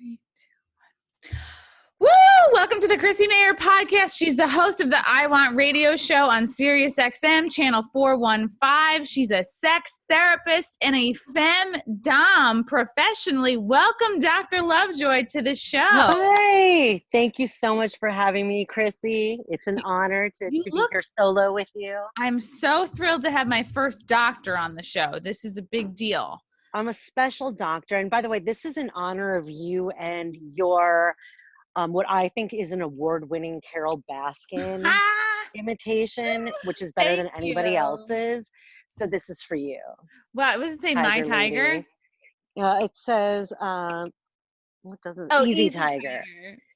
3, 2, 1. Woo! Welcome to the Chrissy Mayer podcast. She's the host of the I Want radio show on SirusXM, channel 415. She's a sex therapist and a Femme Dom professionally. Welcome, Dr. Lovejoy, to the show. Hi. Thank you so much for having me, Chrissy. It's an honor to be here solo with you. I'm so thrilled to have my first doctor on the show. This is a big deal. I'm a special doctor. And by the way, this is in honor of you and your what I think is an award-winning Carol Baskin imitation, which is better than anybody else's. So this is for you. Well, was it say My Tiger? It says, what doesn't? Oh, Easy Tiger.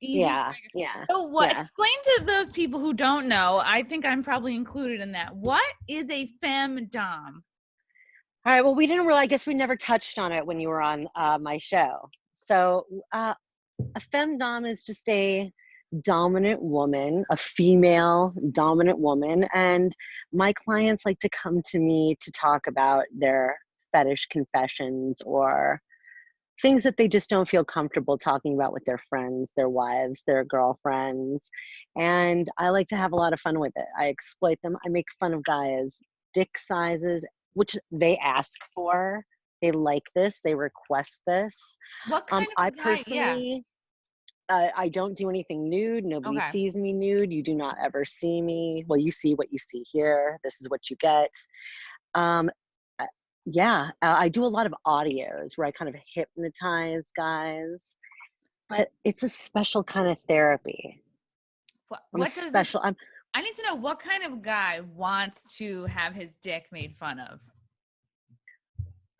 Easy Tiger. Yeah. So explain to those people who don't know, I think I'm probably included in that. What is a Femme Dom? All right. Well, I guess we never touched on it when you were on my show. So, a FemDom is just a dominant woman, a female dominant woman. And my clients like to come to me to talk about their fetish confessions or things that they just don't feel comfortable talking about with their friends, their wives, their girlfriends. And I like to have a lot of fun with it. I exploit them. I make fun of guys' dick sizes, which they ask for. They like this. They request this. What kind of I guy? personally... I don't do anything nude. Nobody sees me nude. You do not ever see me. Well, you see what you see here. This is what you get. I do a lot of audios where I kind of hypnotize guys, but it's a special kind of therapy. I need to know, what kind of guy wants to have his dick made fun of?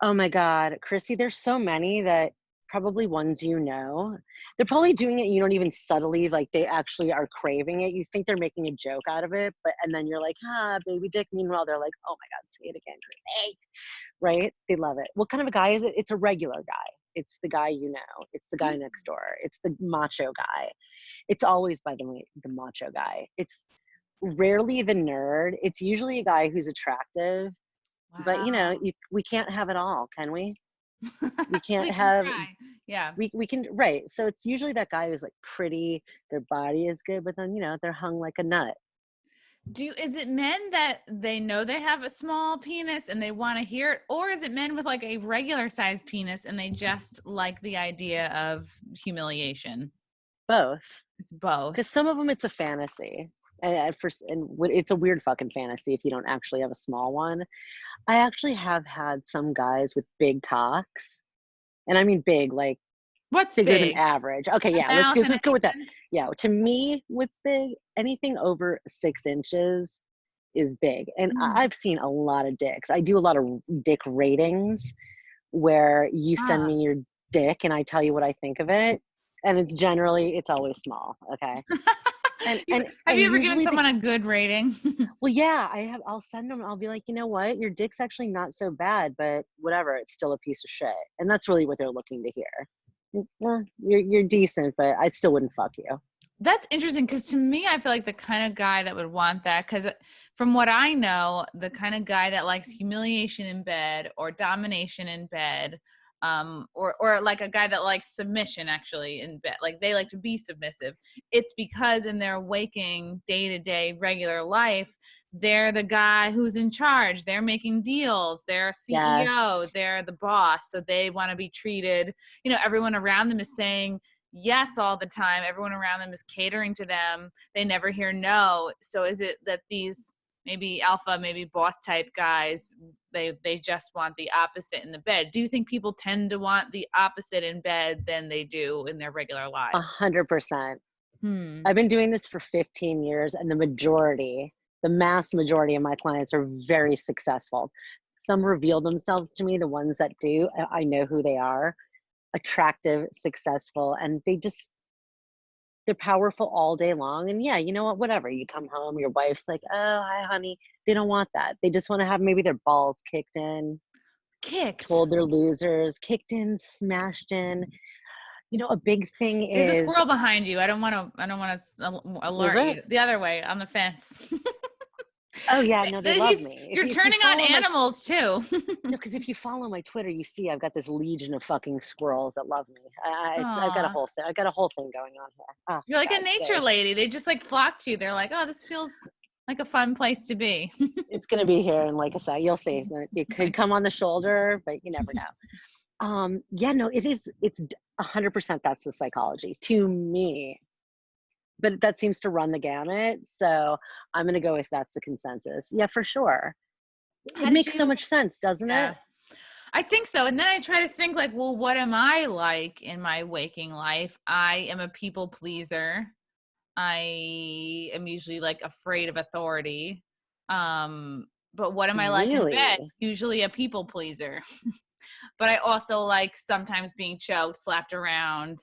Oh my God, Chrissy, there's so many that probably ones you know. They're probably doing it, you don't even subtly, like they actually are craving it. You think they're making a joke out of it, and then you're like, baby dick. Meanwhile, they're like, oh my God, say it again, Chrissy. Right? They love it. What kind of a guy is it? It's a regular guy. It's the guy you know. It's the guy next door. It's the macho guy. It's always, by the way, the macho guy. It's rarely the nerd. It's usually a guy who's attractive. Wow. But, we can't have it all, can we? We can't we can, right? So it's usually that guy who's like pretty, their body is good, but then they're hung like a nut. Is it men that they know they have a small penis and they want to hear it, or is it men with like a regular sized penis and they just like the idea of humiliation? Both. It's both. Because some of them, it's a fantasy. And it's a weird fucking fantasy if you don't actually have a small one. I actually have had some guys with big cocks, and I mean big, like what's bigger big? than average. Okay, let's go with that. Yeah, to me, what's big? Anything over 6 inches is big, and I've seen a lot of dicks. I do a lot of dick ratings where you send me your dick, and I tell you what I think of it, and it's always small. Okay. Have you ever given someone a good rating? Well, yeah, I'll send them. I'll be like, you know what? Your dick's actually not so bad, but whatever. It's still a piece of shit. And that's really what they're looking to hear. You're decent, but I still wouldn't fuck you. That's interesting, because to me, I feel like the kind of guy that would want that, because from what I know, the kind of guy that likes humiliation in bed or domination in bed, or like a guy that likes submission actually in bed, like they like to be submissive. It's because in their waking day-to-day regular life, they're the guy who's in charge. They're making deals. They're a CEO. Yes. They're the boss. So they want to be treated, everyone around them is saying yes all the time. Everyone around them is catering to them. They never hear no. So is it that these maybe alpha, maybe boss type guys, they just want the opposite in the bed? Do you think people tend to want the opposite in bed than they do in their regular lives? 100%. I've been doing this for 15 years, and the mass majority of my clients are very successful. Some reveal themselves to me. The ones that do, I know who they are. Attractive, successful, and they're powerful all day long. And yeah, you know what, whatever, you come home, your wife's like, oh, hi honey. They don't want that. They just want to have maybe their balls kicked, told they're losers, kicked in, smashed in. A big thing is, there's a squirrel behind you. I don't want to alert you. The other way, on the fence. Oh yeah, no, they love me. You're If you turning on follow my animals too. no, because if you follow my Twitter, you see I've got this legion of fucking squirrels that love me. I've got a Aw. whole thing. I got a whole thing going on here. Oh, You're for like a God's nature sake. lady. They just like flock to you. They're like, oh, this feels like a fun place to be. It's gonna be here in like a sec. You'll see. It could come on the shoulder, but you never know. Yeah, no, it is. It's 100% that's the psychology to me, but that seems to run the gamut. So I'm gonna go if that's the consensus. Yeah, for sure. How It did makes so you? much sense, doesn't Yeah. it? I think so. And then I try to think like, well, what am I like in my waking life? I am a people pleaser. I am usually like afraid of authority. But what am I like in bed? Really? Usually a people pleaser. But I also like sometimes being choked, slapped around.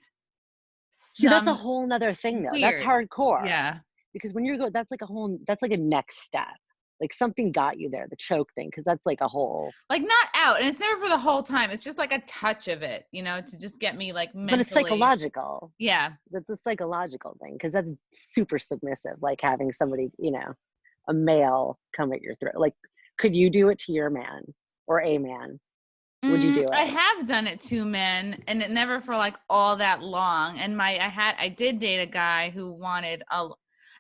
See, that's a Some whole nother thing though. That's weird. hardcore Yeah. because when you're go, that's like a next step. Like something got you there, the choke thing, because that's like a whole. Like not out. And it's never for the whole time. It's just like a touch of it, to just get me like But it's mentally. psychological. Yeah. That's a psychological thing because that's super submissive. Like having somebody, a male come at your throat. Like, could you do it to your man or a man? Would you do I it? have done it to men and it never for like all that long. And I did date a guy who wanted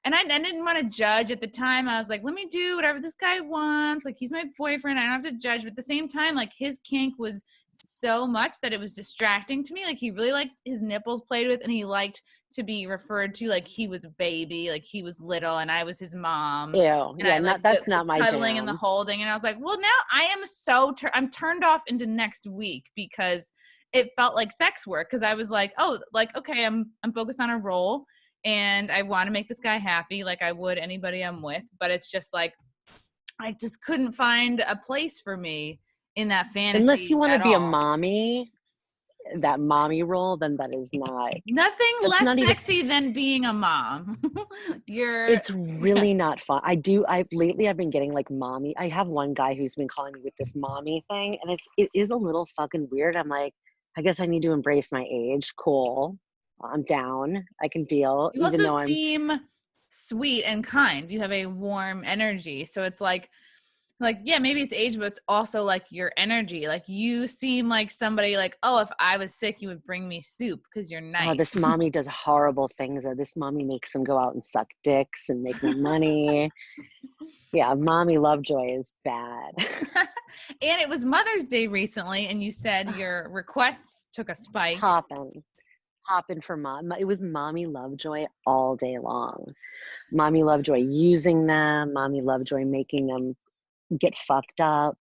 and I didn't want to judge at the time. I was like, let me do whatever this guy wants. Like he's my boyfriend. I don't have to judge. But at the same time, like his kink was so much that it was distracting to me. Like he really liked his nipples played with and he liked to be referred to like he was a baby, like he was little and I was his mom. Ew. And Yeah, I like not the that's not my cuddling and the jam. holding. And I was like, well, now I am I'm turned off into next week because it felt like sex work. Cause I was like, oh, like, okay, I'm focused on a role and I want to make this guy happy like I would anybody I'm with. But it's just like, I just couldn't find a place for me in that Unless you fantasy want to at be a all. mommy, that mommy role, then that is not. Nothing That's less not even. sexy than being a mom. You're, It's yeah. really not fun. I've been getting like mommy. I have one guy who's been calling me with this mommy thing, and it is a little fucking weird. I'm like, I guess I need to embrace my age. Cool. I'm down. I can deal, You even also though I'm. seem sweet and kind. You have a warm energy. So it's like yeah, maybe it's age, but it's also like your energy. Like you seem like somebody like, oh, if I was sick, you would bring me soup because you're Oh, nice. this mommy does horrible things. Or this mommy makes them go out and suck dicks and make me money. Yeah, mommy Lovejoy is bad. And it was Mother's Day recently, and you said your requests took a spike. Hopping, hopping for mom. It was mommy Lovejoy all day long. Mommy Lovejoy using them. Mommy Lovejoy making them get fucked up.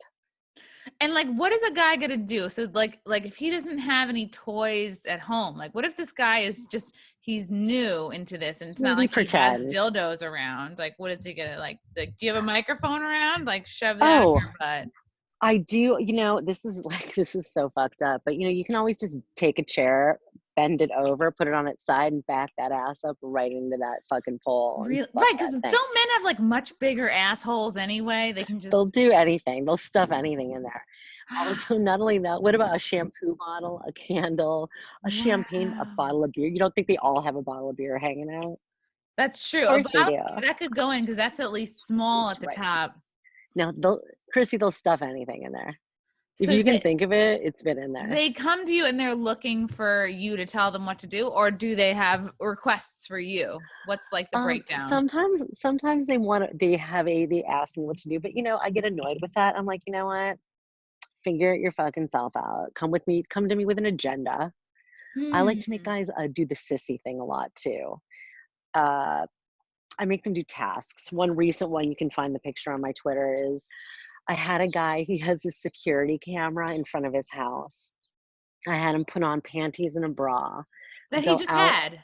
And like, what is a guy gonna do? So like if he doesn't have any toys at home, like what if this guy is just he's new into this and it's not Maybe like he has pretend. dildos around? Like what is he gonna like do you have a microphone around? Like shove that up Oh, your butt. I do. This is like, this is so fucked up. But, you can always just take a chair, bend it over, put it on its side, and back that ass up right into that fucking pole and Real fuck right, because that thing. don't men have like much bigger assholes anyway? They can They'll just do anything. They'll stuff anything in there. Also, not only that, what about a shampoo bottle, a candle, a champagne, a wow. bottle of beer? You don't think they all have a bottle of beer hanging out? That's true. Of A course they bottle do. that could go in because that's at least small It's at the right. top. Now, they'll stuff anything in there. If So you can think of it, it's been in there. they come to you and they're looking for you to tell them what to do, or do they have requests for you? What's like the breakdown? Sometimes they ask me what to do, but I get annoyed with that. I'm like, you know what? Figure it your fucking self out. Come to me with an agenda. I like to make Hmm. guys do the sissy thing a lot too. Uh, I make them do tasks. One recent one, you can find the picture on my Twitter, is I had a guy, he has a security camera in front of his house. I had him put on panties and a bra, That he go just out had.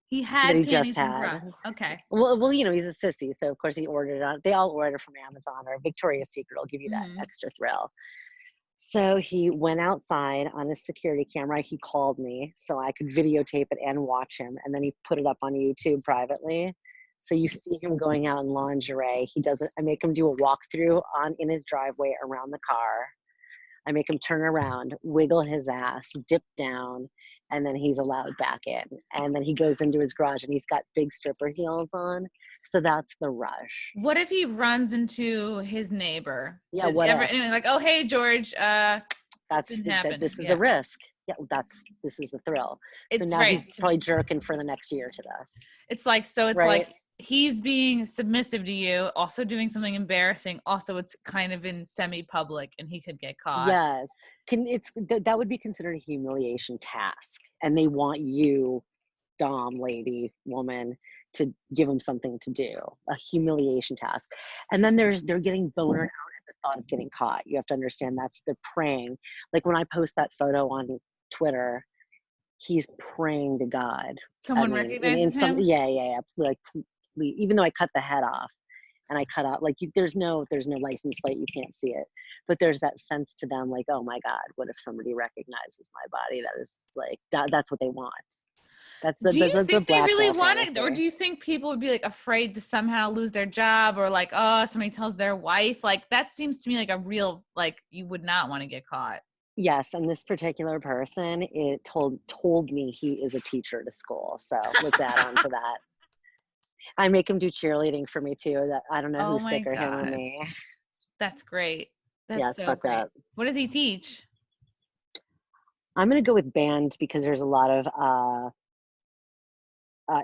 He that had he just panties and had. bra. Okay. Well, he's a sissy, so of course he ordered it on. They all order from Amazon or Victoria's Secret will give you that Hmm. extra thrill. So he went outside on his security camera. He called me so I could videotape it and watch him, and then he put it up on YouTube privately. So you see him going out in lingerie. He does it. I make him do a walkthrough in his driveway around the car. I make him turn around, wiggle his ass, dip down, and then he's allowed back in. And then he goes into his garage and he's got big stripper heels on. So that's the rush. What if he runs into his neighbor? Yeah, what if? Anyway, like, oh, hey, George, this didn't happen. This is the risk. Yeah, this is the thrill. So It's now right. he's probably jerking for the next year to this. It's like, so it's right? like he's being submissive to you, also doing something embarrassing. Also, it's kind of in semi-public and he could get caught. Yes. That would be considered a humiliation task. And they want you, Dom, lady, woman, to give them something to do, a humiliation task. And then they're getting bonered out at the thought of getting caught. You have to understand they're praying. Like when I post that photo on Twitter, he's praying to God. Someone recognizes him? Yeah, absolutely. Like, even though I cut the head off and I cut out, like, there's no license plate, you can't see it. But there's that sense to them, like, oh my God, what if somebody recognizes my body? That is like, that's what they want. That's do you think they really want it, or do you think people would be like afraid to somehow lose their job, or like, oh, somebody tells their wife? Like, that seems to me like a real, like, you would not want to get caught. Yes, and this particular person, it told me he is a teacher to school. So let's add on to that. I make him do cheerleading for me too. That I don't know who's sicker, him or me. That's great. That's so fucked up. What does he teach? I'm gonna go with band because there's a lot of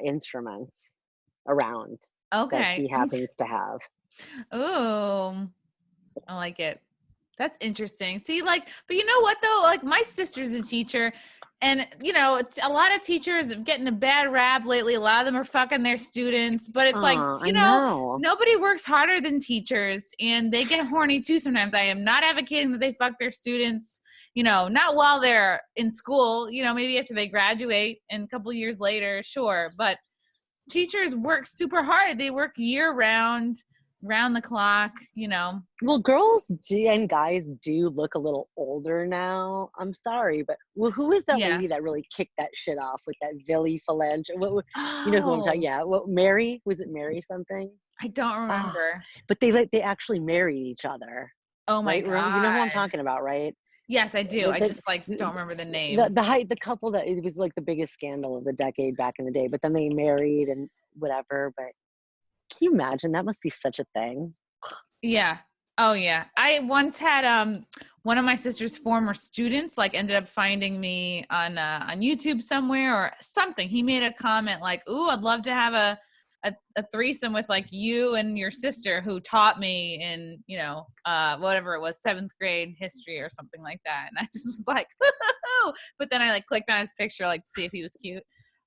instruments around that he happens to have. Oh, I like it. That's interesting. See, like, but you know what though? Like, my sister's a teacher, and you know, it's a lot of teachers are getting a bad rap lately. A lot of them are fucking their students, but it's like, you know, nobody works harder than teachers, and they get horny too sometimes. I am not advocating that they fuck their students, you know, not while they're in school, you know, maybe after they graduate and a couple years later, sure. But teachers work super hard. They work year round the clock, you know. Well, girls and guys do look a little older now. I'm sorry, but who is that lady that really kicked that shit off with that Villy Phalange? You know who I'm talking? Yeah, Mary, was it Mary something? I don't remember. But they actually married each other. Oh my God! You know who I'm talking about, right? Yes, I do. I just like don't remember the name. The couple that it was like the biggest scandal of the decade back in the day. But then they married and whatever. But can you imagine? That must be such a thing. Yeah. Oh yeah. I once had one of my sister's former students like ended up finding me on YouTube somewhere or something. He made a comment like, "Ooh, I'd love to have a threesome with like you and your sister who taught me in, you know, whatever it was, 7th grade history or something like that." And I just was like, woo-hoo-hoo! But then I like clicked on his picture like to see if he was cute.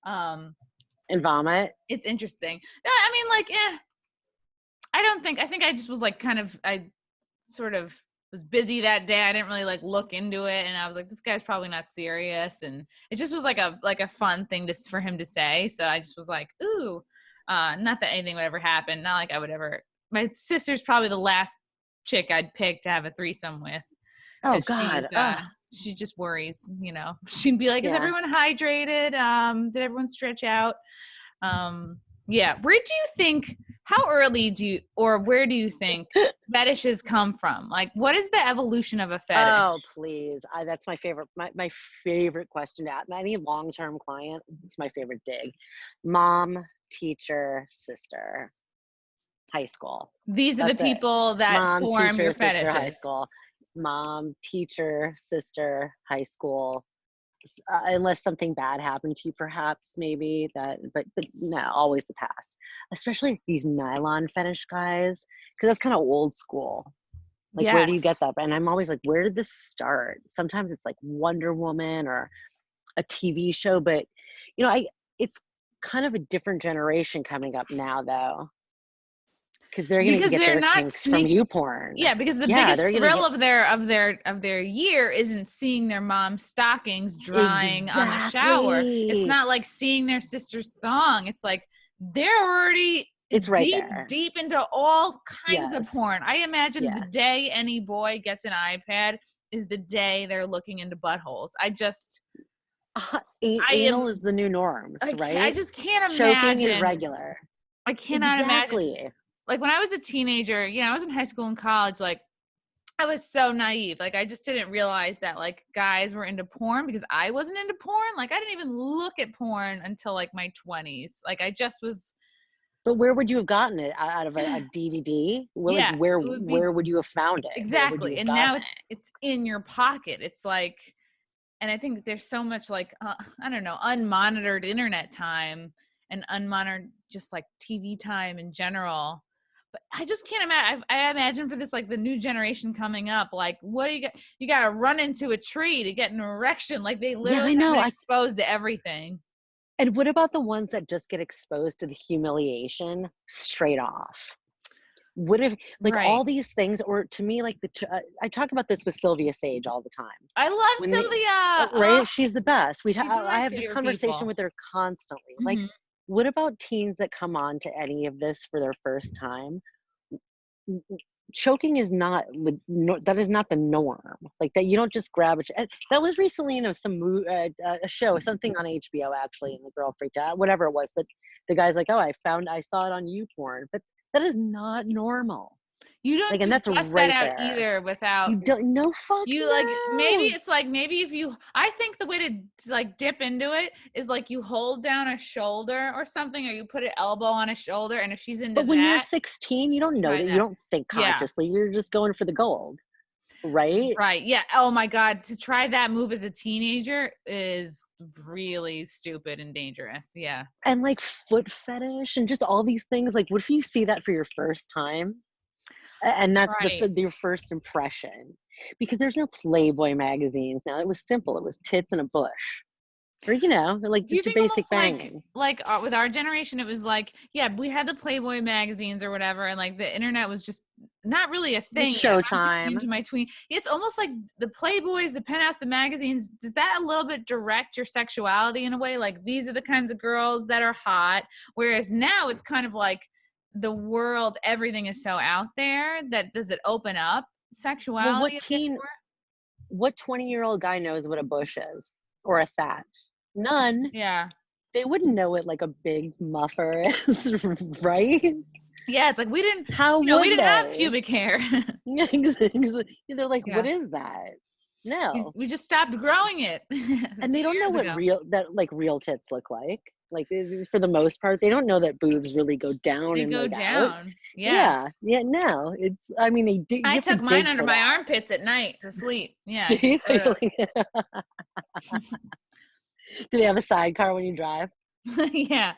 And vomit. It's interesting. No, I mean, like, I think I just was like I sort of was busy that day. I didn't really like look into it, and I was like, this guy's probably not serious, and it just was like a fun thing for him to say. So I just was like, ooh, not that anything would ever happen. Not like I would ever. My sister's probably the last chick I'd pick to have a threesome with. Oh God. She just worries, you know. She'd be like, is everyone hydrated? Did everyone stretch out? Yeah. Where do you think, how early where do you think fetishes come from? Like, what is the evolution of a fetish? Oh, please. That's my favorite, my favorite question to ask. Any long-term client, it's my favorite dig. Mom, teacher, sister, high school. These are the people that form your fetishes. Sister, high school. Mom, teacher, sister, high school, unless something bad happened to you, perhaps, maybe that, but no, always the past, especially these nylon fetish guys, because that's kind of old school. Like, where do you get that? And I'm always like, where did this start? Sometimes it's like Wonder Woman or a TV show, but you know, it's kind of a different generation coming up now, though. Because they're going to get their kinks from you porn. Yeah, because the biggest thrill of their year isn't seeing their mom's stockings drying on the shower. It's not like seeing their sister's thong. It's like they're already deep into all kinds of porn. I imagine the day any boy gets an iPad is the day they're looking into buttholes. Anal is the new norms, right? I just can't imagine. Choking is regular. I cannot imagine. Like when I was a teenager, you know, I was in high school and college, like I was so naive. Like, I just didn't realize that, like, guys were into porn because I wasn't into porn. Like, I didn't even look at porn until, like, my 20s. Like, I just was. But where would you have gotten it? Out of a DVD? Well, like, Yeah, it would be where would you have found it? Where would you exactly. have And gotten now it? it's in your pocket. It's like, and I think there's so much, like, I don't know, unmonitored internet time and unmonitored just like TV time in general. But I just can't imagine. I imagine for this, like, the new generation coming up, like, what do you got? You got to run into a tree to get an erection. Like, they Yeah, literally I have know. been exposed to everything. And what about the ones that just get exposed to the humiliation straight off? What if, like, Right. all these things, or to me, like, I talk about this with Sylvia Sage all the time. I love When they, Sylvia. right, she's the best. She's one of my I have this favorite conversation people. with her constantly. Like, Hmm. what about teens that come on to any of this for their first time? Choking is not that is not the norm. Like, that you don't just grab it. That was recently, a show, something on HBO actually, and the girl freaked out, whatever it was. But the guy's like, "Oh, I saw it on YouPorn," but that is not normal. You Like, don't and just that's bust that right out there. either without. You don't. No, fuck You, like, maybe no. it's like, maybe if you, I think the way to like dip into it is like you hold down a shoulder or something, or you put an elbow on a shoulder, and if she's into But when you're that, 16, you don't know try that. You that. don't think Yeah. consciously. You're just going for the gold, right? Right. Yeah. Oh my God. To try that move as a teenager is really stupid and dangerous. Yeah. And, like, foot fetish and just all these things. Like, what if you see that for your first time? And that's Right. your first impression, because there's no Playboy magazines now. It was simple. It was tits and a bush, or, like, Do you just your think basic almost like banging. with our generation, it was like, yeah, we had the Playboy magazines or whatever, and like the internet was just not really a The thing yet. I'm getting Showtime. into my tween. It's almost like the Playboys, the Penthouse, the magazines. Does that a little bit direct your sexuality in a way? Like, these are the kinds of girls that are hot. Whereas now it's kind of like the world, everything is so out there that does it open up Well, sexuality a bit more? what 20-year-old guy knows what a bush is or a thatch? None. Yeah. They wouldn't know it like a big muffer is, right? Yeah. It's like How we would didn't have they? pubic hair. They're like, what Yeah. is that? No. We just stopped growing it a And they few don't know years what ago. real tits look like. Like, for the most part, they don't know that boobs really go down They and, go like, out. down. Yeah. Yeah, yeah, no, I mean, they dig. You I have to took mine dig under for my that. armpits at night to sleep. Yeah, Do I just sort of. Do they have a sidecar when you drive? Yeah.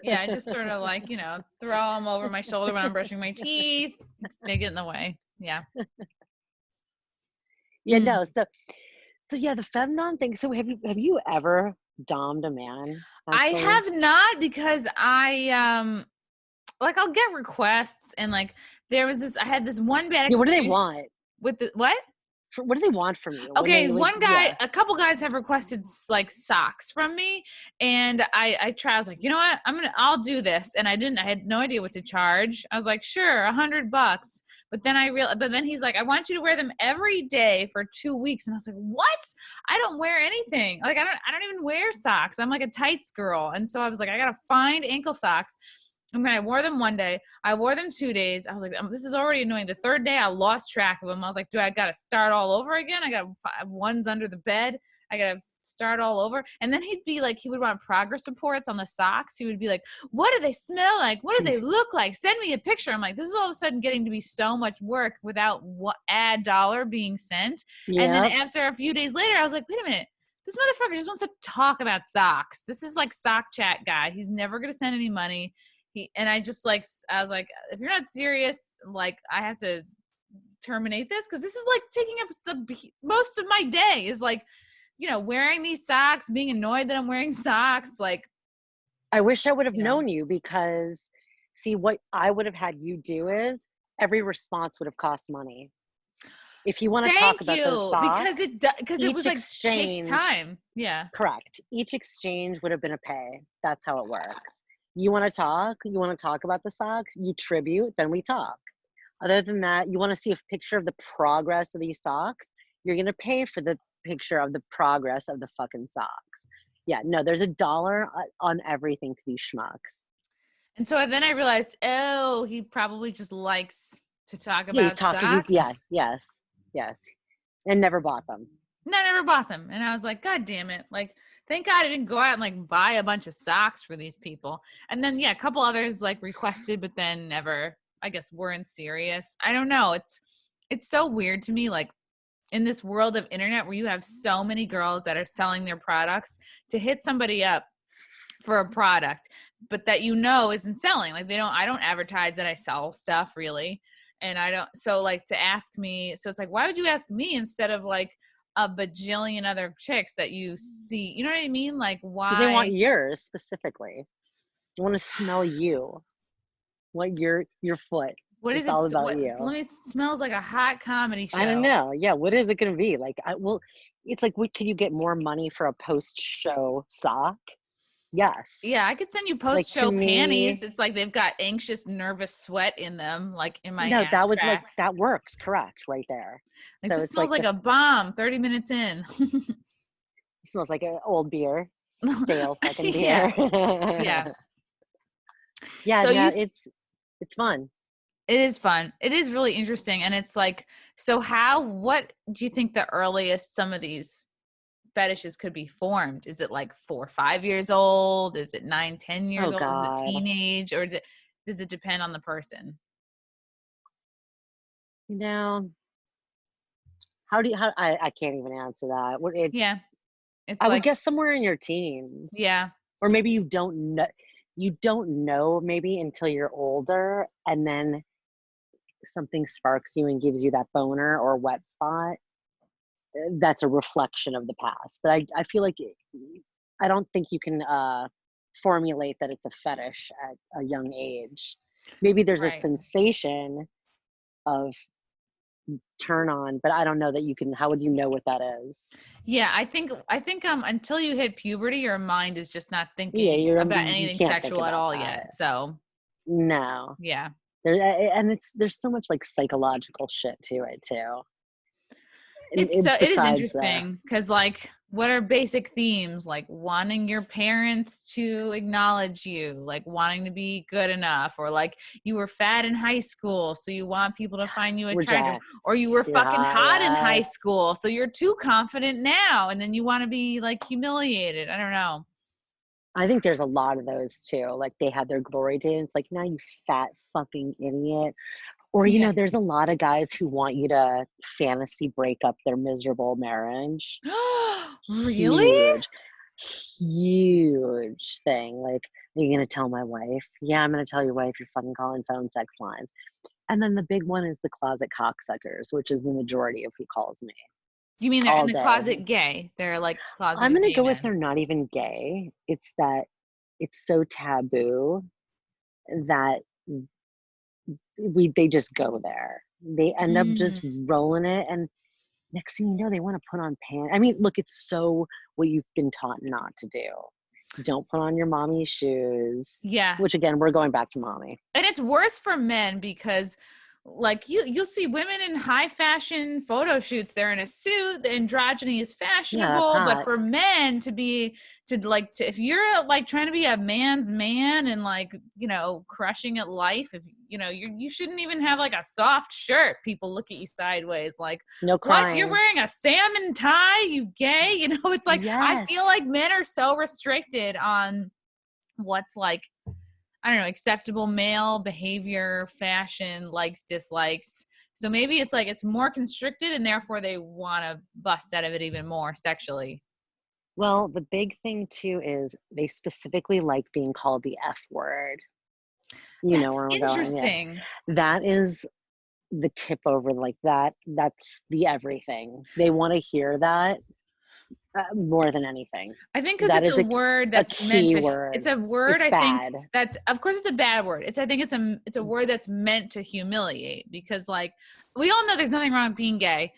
Yeah, I just sort of, like, throw them over my shoulder when I'm brushing my teeth. They get in the way. Yeah. Yeah, Mm. no. So yeah, the FemDom thing. So have you ever dommed a man? I Actually, have not, because like, I'll get requests, and like I had this one bad yeah. What do they experience want? with the what? What do they want from you when Okay, they, like? Yeah. a couple guys have requested like socks from me, and I try. I was like, you know what? I'll do this, and I had no idea what to charge. I was like, sure, $100, but then he's like, I want you to wear them every day for 2 weeks, and I was like, what? I don't wear anything. Like, I don't even wear socks. I'm like a tights girl, and so I was like, I gotta find ankle socks. And then I wore them one day. I wore them 2 days. I was like, this is already annoying. The third day, I lost track of them. I was like, do I got to start all over again? I got ones under the bed. I got to start all over. And then he'd be like, he would want progress reports on the socks. He would be like, what do they smell like? What do they look like? Send me a picture. I'm like, this is all of a sudden getting to be so much work without ad dollar being sent. And then Yeah. after a few days later, I was like, wait a minute. This motherfucker just wants to talk about socks. This is like sock chat guy. He's never going to send any money. I was like, if you're not serious, like, I have to terminate this, because this is like taking up most of my day is like, wearing these socks, being annoyed that I'm wearing socks. Like, I wish I would have known you, because, see, what I would have had you do is every response would have cost money. If you want to talk thank about those you, socks, because it each was like, takes exchange, time. Yeah. correct. Each exchange would have been a pay. That's how it works. You want to talk? You want to talk about the socks? You tribute, then we talk. Other than that, you want to see a picture of the progress of these socks? You're going to pay for the picture of the progress of the fucking socks. Yeah, no, there's $1 on everything to these schmucks. And so then I realized, oh, he probably just likes to talk Yeah, he's about talking. socks. Yes. Yes. And never bought them. No, I never bought them. And I was like, God damn it. Like, thank God I didn't go out and like buy a bunch of socks for these people. And then, yeah, a couple others like requested, but then never, I guess, weren't serious. I don't know. It's so weird to me. Like, in this world of internet where you have so many girls that are selling their products, to hit somebody up for a product, but that isn't selling. Like, I don't advertise that I sell stuff really. And I don't, so like to ask me, so it's like, why would you ask me instead of like a bajillion other chicks that you see? You know what I mean? Like, Because they want why? yours specifically. They want to smell you. Want your foot. What is It's it? all about What, you. let me, smells like a hot comedy I don't show. know. Yeah, what is it going to be? Like, it's like, what, can you get more money for a post-show sock? Yes. Yeah, I could send you Like, to post-show panties. me, It's like they've got anxious, nervous sweat in them, like in my no, ass crack. that works, correct, right there. Like, So this it's smells like like a bomb 30 minutes in. it smells like an old beer, stale fucking Yeah, beer. yeah. Yeah, So no, it's fun. it is fun. It is really interesting. And it's like, so what do you think the earliest some of these fetishes could be formed? Is it like 4 or 5 years old? Is it 9, 10 years Oh old? Is it God. teenage? Or does it depend on the person? You know, I can't even answer that. Yeah. It's I would like, guess somewhere in your teens. yeah. Or maybe you don't know maybe until you're older, and then something sparks you and gives you that boner or wet spot. That's a reflection of the past. But I feel like I don't think you can formulate that it's a fetish at a young age. Maybe there's a Right. sensation of turn on, but I don't know that you can. How would you know what that is? Yeah, I think until you hit puberty, your mind is just not Yeah, thinking about you anything can't think sexual at about all that. yet. So, No, yeah. and there's so much like psychological shit to it too. And It is besides the interesting because like what are basic themes, like wanting your parents to acknowledge you, like wanting to be good enough, or like you were fat in high school so you want people to find you attractive, reject, or you were you're fucking hot, hot in high yes. school so you're too confident now and then you want to be like humiliated. I don't know. I think there's a lot of those too. Like they had their glory days. It's like, now you fat fucking idiot. Or, Yeah. there's a lot of guys who want you to fantasy break up their miserable marriage. Really? Huge, huge thing. Like, are you going to tell my wife? Yeah, I'm going to tell your wife you're fucking calling phone sex lines. And then the big one is the closet cocksuckers, which is the majority of who calls me You mean they're in all the day. closet gay? They're like I'm closeted going to gay go with men. they're not even gay. It's that it's so taboo that they just go there. They end up just Mm, rolling it, and next thing you know, they want to put on pants. I mean, look, it's so what you've been taught not to do. Don't put on your mommy shoes, yeah. which again, we're going back to mommy. And it's worse for men because like you'll see women in high fashion photo shoots, they're in a suit, the androgyny is Yeah, that's fashionable, but hot. for men to if you're like trying to be a man's man and like crushing at life, if you shouldn't even have like a soft shirt, people look at you sideways like, No what, you're crying. wearing a salmon tie, you gay? It's like I feel Yes. like men are so restricted on what's like, I don't know, acceptable male behavior, fashion, likes, dislikes. So maybe it's like it's more constricted and therefore they want to bust out of it even more sexually. Well, the big thing too is they specifically like being called the F word. You know That's where we're going. Yeah. interesting. That is the tip over, like that's the everything. They want to hear that more than anything. I think because That it's is a word a that's meant key to, word. it's a word, It's I think bad. that's, of course it's a bad word. I think it's a word that's meant to humiliate because like we all know there's nothing wrong with being gay.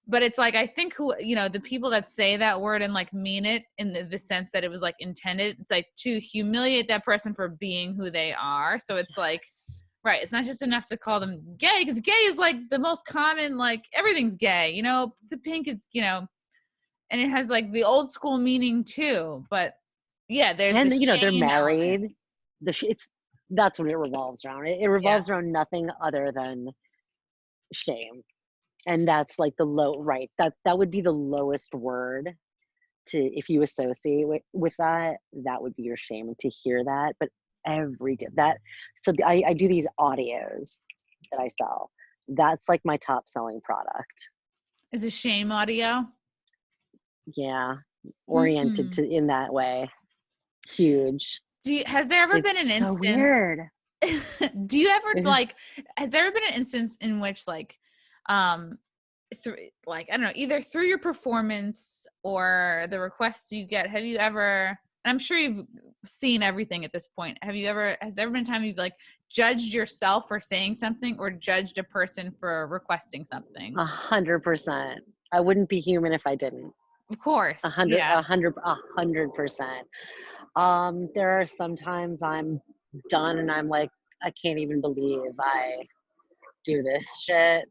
But it's like, I think the people that say that word and like mean it in the sense that it was like intended, it's like to humiliate that person for being who they are. So it's like, Yes. right, it's not just enough to call them gay because gay is like the most common, like everything's gay, the pink is, and it has like the old school meaning too. But yeah, there's the And they're shame element. married. It's that's what it revolves around. It Yeah. revolves around nothing other than shame. And that's like the low, right. That would be the lowest word to, if you associate with that, that would be your shame. And to hear that, but every day that, so I do these audios that I sell. That's like my top selling product. Is a shame audio? Yeah. Oriented to in that way. Huge. Has there ever been It's an so instance? weird. Do you ever like? Has there ever been an instance in which like, through like I don't know, either through your performance or the requests you get, have you ever? And I'm sure you've seen everything at this point. Has there ever been a time you've like judged yourself for saying something or judged a person for requesting something? 100%. I wouldn't be human if I didn't. Of course. A hundred, Yeah. 100%. There are sometimes I'm done and I'm like, I can't even believe I do this shit.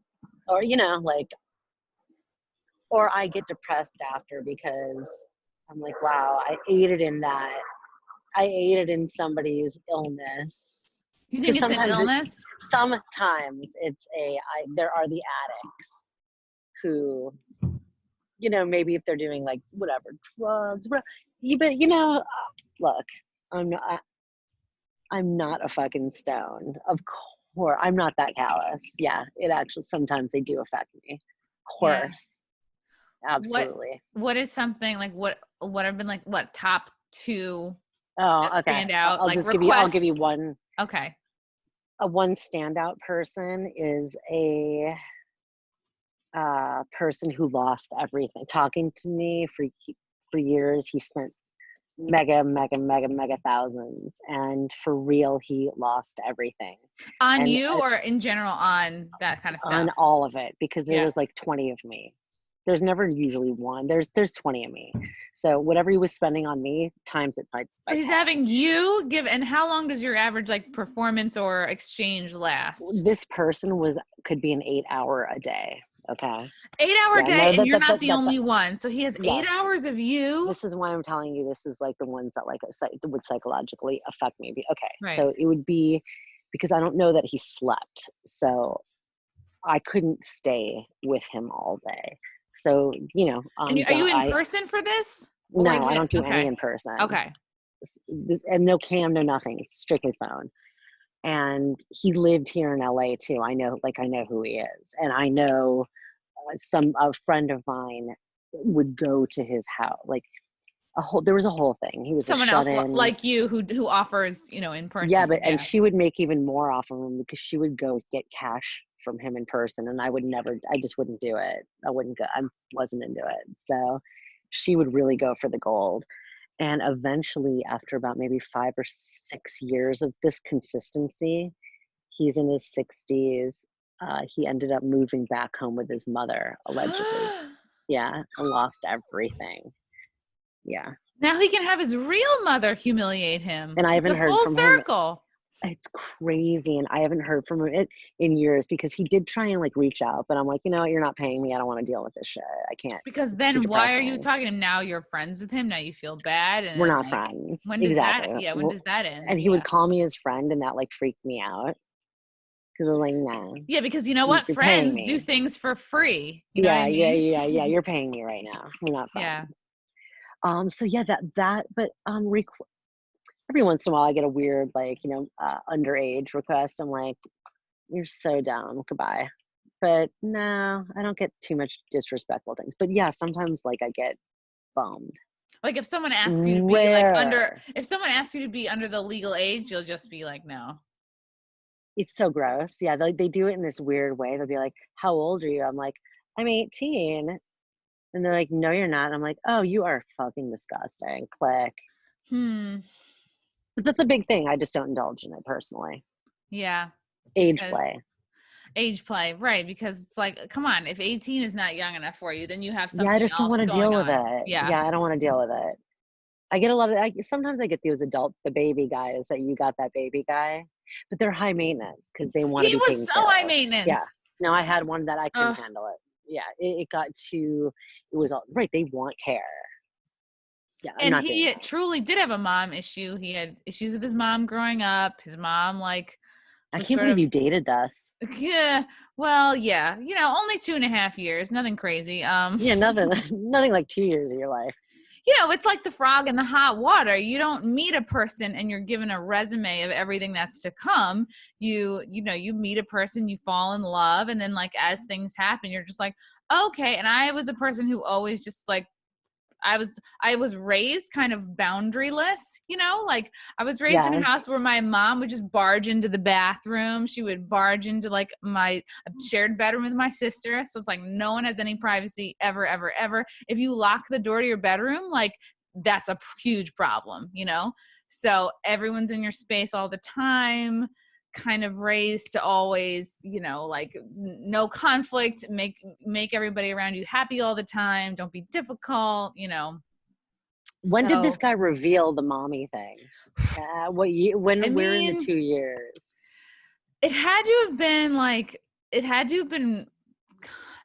Or, like, or I get depressed after because I'm like, wow, I aided in that. I aided in somebody's illness. You think Because it's an illness? sometimes there are the addicts who, maybe if they're doing like whatever, drugs, but look, I'm not a fucking stone. Of course, I'm not that callous. Yeah, it actually, sometimes they do affect me. Of Yeah. course. Absolutely. What is something like what have been like what top two Oh, that okay. stand out? I'll Like just I'll give you requests. one. Okay. One standout person is a person who lost everything. Talking to me for years, he spent mega thousands, and for real, he lost everything. On And you or in general on that kind of on stuff? all of it, because there Yeah. was like 20 of me. There's never usually one. There's 20 of me. So whatever he was spending on me, times it by So he's 10. having you give, and how long does your average like performance or exchange last? This person could be an 8-hour a day. Okay. 8 hour Yeah. day, No. and you're not the only one. So he has Yes. 8 hours of you. This is why I'm telling you. This is like the ones that would psychologically affect me. Okay. Right. So it would be because I don't know that he slept. So I couldn't stay with him all day. So, And are you in person for this? Or is no, I it don't do any okay? in person. Okay. And no cam, no nothing. It's strictly phone. And he lived here in LA too. I know who he is. And I know a friend of mine would go to his house. Like there was a whole thing. He was Someone a else shut-in. like you who offers, in person. Yeah, and she would make even more off of him because she would go get cash from him in person, and I just wouldn't do it. I wouldn't go. I wasn't into it. So she would really go for the gold. And eventually, after about maybe 5 or 6 years of this consistency, he's in his 60s. He ended up moving back home with his mother, allegedly. Yeah, and lost everything. Yeah. Now he can have his real mother humiliate him. And I It's haven't a heard full from him. circle. It's crazy, and I haven't heard from him in years because he did try and like reach out, but I'm like, you're not paying me. I don't want to deal with this shit. I can't. Because It's too then why are you depressing. talking to him now? You're friends with him now. You feel bad, and We're then, not like, friends. when does Exactly. that? Yeah, when does that end? And he would call me his friend, and that like freaked me out because I'm like, nah. Yeah, because you know what? You're paying Friends do me. things for free. You know what I mean? Yeah. You're paying me right now. We're not friends. Yeah. So yeah, but every once in a while I get a weird underage request. I'm like, you're so dumb. Goodbye. But no, I don't get too much disrespectful things. But yeah, sometimes like I get bummed. Like if someone asks you to be like if someone asks you to be under the legal age, you'll just be like, no. It's so gross. Yeah, they do it in this weird way. They'll be like, how old are you? I'm like, I'm 18. And they're like, no, you're not. And I'm like, oh, you are fucking disgusting. Click. But that's a big thing. I just don't indulge in it personally. Yeah. Age play, right? Because it's like, come on, if 18 is not young enough for you, then you have something I just don't else want to going deal on. with it. Yeah, I don't want to deal with it. I get a lot of. Sometimes I get those the baby guys that you got that baby guy, but they're high maintenance because they want to be taken He was care so high of. maintenance. Yeah. No, I had one that I couldn't handle it. Yeah, it got too. It was all right. They want care. Yeah, and he truly did have a mom issue. He had issues with his mom growing up. His mom, like, I can't believe you dated us. Yeah. Well, yeah. Only 2.5 years. Nothing crazy. Yeah, nothing, nothing like 2 years of your life. It's like the frog in the hot water. You don't meet a person and you're given a resume of everything that's to come. You meet a person, you fall in love, and then like as things happen, you're just like, okay. And I was a person who always just like I was raised kind of boundaryless, like I was raised in a house Yes. where my mom would just barge into the bathroom. She would barge into like my shared bedroom with my sister. So it's like no one has any privacy ever, ever, ever. If you lock the door to your bedroom, like that's a huge problem. So everyone's in your space all the time, kind of raised to always, like no conflict, make everybody around you happy all the time, don't be difficult. When did this So guy reveal the mommy thing? What year? I Where in the mean, 2 years? it had to have been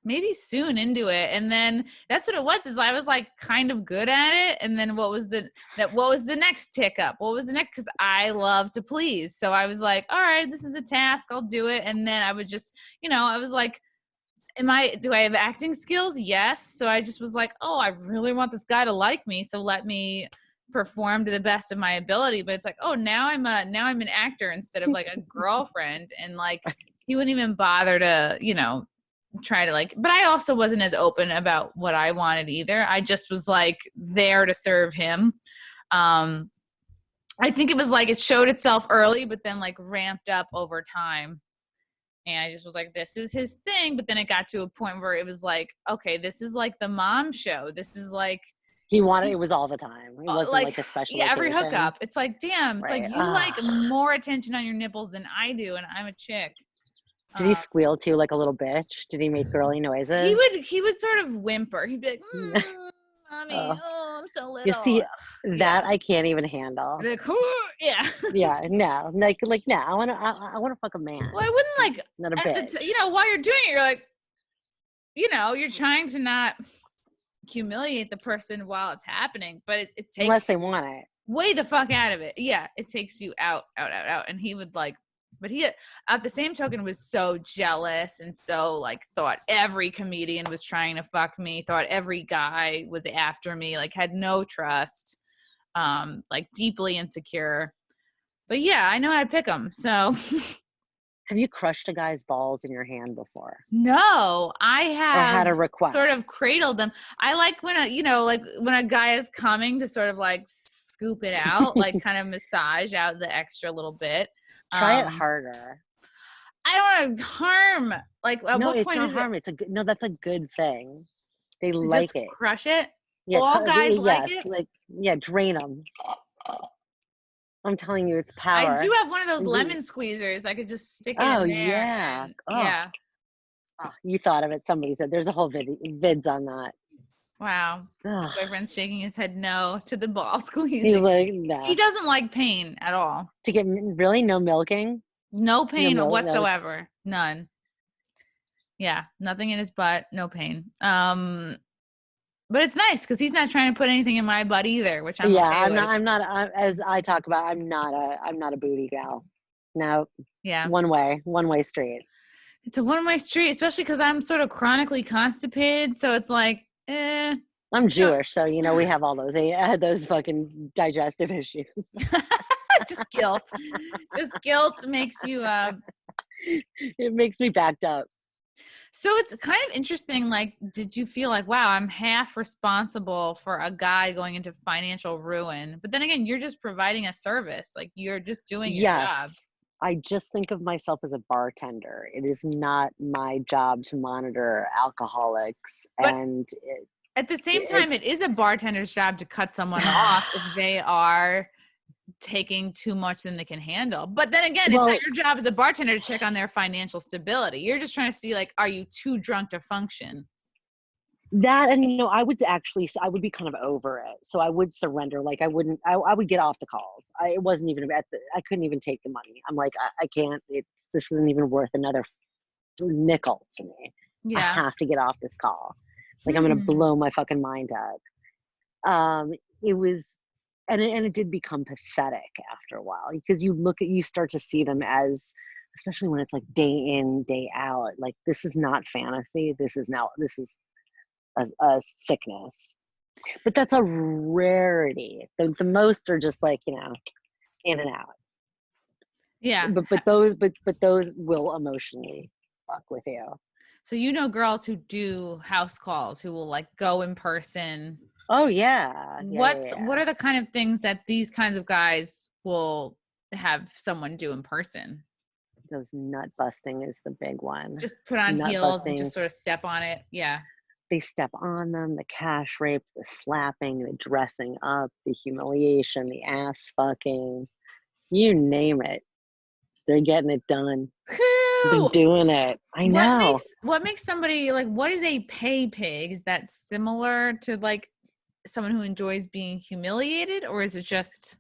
maybe soon into it, and then that's what it was, is I was like kind of good at it, and then what was the next tick up? What was the next? Because I love to please, so I was like, all right, this is a task, I'll do it. And then I would just, I was like, do I have acting skills? Yes. So I just was like, oh, I really want this guy to like me, so let me perform to the best of my ability. But it's like, oh, now I'm an actor instead of like a girlfriend. And like he wouldn't even bother to, try to like, but I also wasn't as open about what I wanted either. I just was like there to serve him. I think it was like it showed itself early, but then like ramped up over time. And I just was like, this is his thing. But then it got to a point where it was like, okay, this is like the mom show. This is like, He wanted it was all the time. It wasn't like, like a special yeah, every occasion. hookup. It's like, damn, it's like Right. you like more attention on your nipples than I do, and I'm a chick. Did he squeal too like a little bitch? Did he make girly He noises? would he would sort of whimper. He'd be like, mommy, Oh, oh, I'm so you little. see, Yeah. that I can't even I'd handle. be like, yeah. Yeah, no, like no. I wanna fuck a man, Well, I wouldn't like not a at bitch. while you're doing it, you're like, you're trying to not humiliate the person while it's happening, but it takes Unless they want it. way the fuck out of it. Yeah, it takes you out, out, out, out. And he would like, but he at the same token was so jealous and so like thought every comedian was trying to fuck me, thought every guy was after me, like had no trust, like deeply insecure. But yeah, I know how to pick them. So Have you crushed a guy's balls in your hand before? no, I Or have had a sort of request? cradled them. I like when like when a guy is coming to sort of like scoop it out, like kind of massage out the extra little bit. Try it Um, harder. I don't want to harm. Like, at No, what it's point not is it? harm. It's a good, no, that's a good thing. They like Just it. crush it. Yeah, All guys like yes, it. like yeah, drain them. I'm telling you, it's I do power. have one of those lemon squeezers. I could just stick it Oh in there, yeah. and Oh, yeah. oh, you thought of it. Somebody said there's a whole vids on that. Wow. My Ugh. boyfriend's shaking his head no to the ball He's squeezing. like, He nah. doesn't like pain at all. To get really no milking, No no pain milk. No, whatsoever. None. Yeah, nothing in his butt, no pain. But it's nice because he's not trying to put anything in my butt either, which I'm yeah, okay I'm not. with. I'm not. As I talk about, I'm not a. I'm not a booty gal. No, Yeah. one way street. It's a one-way street, especially because I'm sort of chronically constipated. So it's like, I'm no, Jewish, so we have all those fucking digestive issues. just guilt. Just guilt makes you. It makes me backed up. So it's kind of interesting. Like, did you feel like, wow, I'm half responsible for a guy going into financial ruin? But then again, you're just providing a service. Like, you're just doing your job. Yes. I just think of myself as a bartender. It is not my job to monitor alcoholics But and at the same it time, it is a bartender's job to cut someone off if they are taking too much than they can handle. But then again, it's not well, your job as a bartender to check on their financial stability. You're just trying to see, like, are you too drunk to function? that, and I would be kind of over it. So I would surrender. Like I would get off the calls. It wasn't even I couldn't even take the money. I'm like, I can't, this isn't even worth another nickel to me. I Yeah. have to get off this call. Like I'm going to blow my fucking mind up. It was, and it did become pathetic after a while because you start to see them as especially when it's like day in, day out. Like, this is not fantasy. This is a sickness. But that's a rarity. The most are just like, in and out. Yeah. But those will emotionally fuck with you. So girls who do house calls who will like go in person. Oh yeah. What are the kind of things that these kinds of guys will have someone do in person? Those nut busting is the big one. Just put on Nut heels busting. and just sort of step on it. Yeah. They step on them, the cash rape, the slapping, the dressing up, the humiliation, the ass fucking, you name it. They're getting it done. They're doing it. I know. What makes somebody like, what is a pay pig? Is that similar to like someone who enjoys being humiliated, or is it just?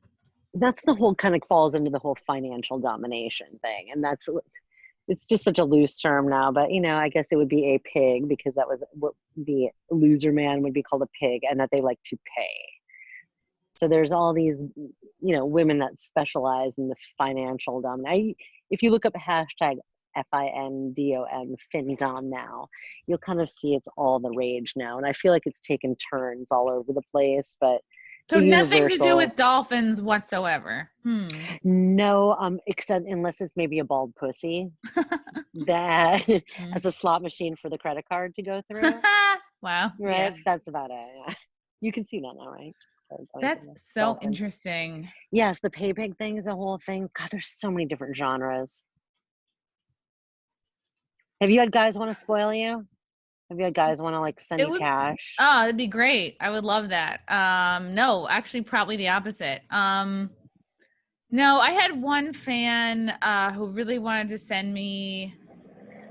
That's the whole kind of falls into the whole financial domination thing. And it's just such a loose term now, but I guess it would be a pig because that was what the loser man would be called, a pig, and that they like to pay. So there's all these, women that specialize in the financial domination. If you look up hashtag FIMDOM, FemDom now, you'll kind of see it's all the rage now. And I feel like it's taken turns all over the place, but so nothing to do with dolphins whatsoever. No, except unless it's maybe a bald pussy that has a slot machine for the credit card to go through. Wow. Right? Yeah. That's about it. Yeah. You can see that now, right? That's so interesting. Yes, the pay pig thing is a whole thing. God, there's so many different genres. Have you had guys want to spoil you? Have you had guys want to like send you cash? Oh, that'd be great. I would love that. No, actually probably the opposite. No, I had one fan who really wanted to send me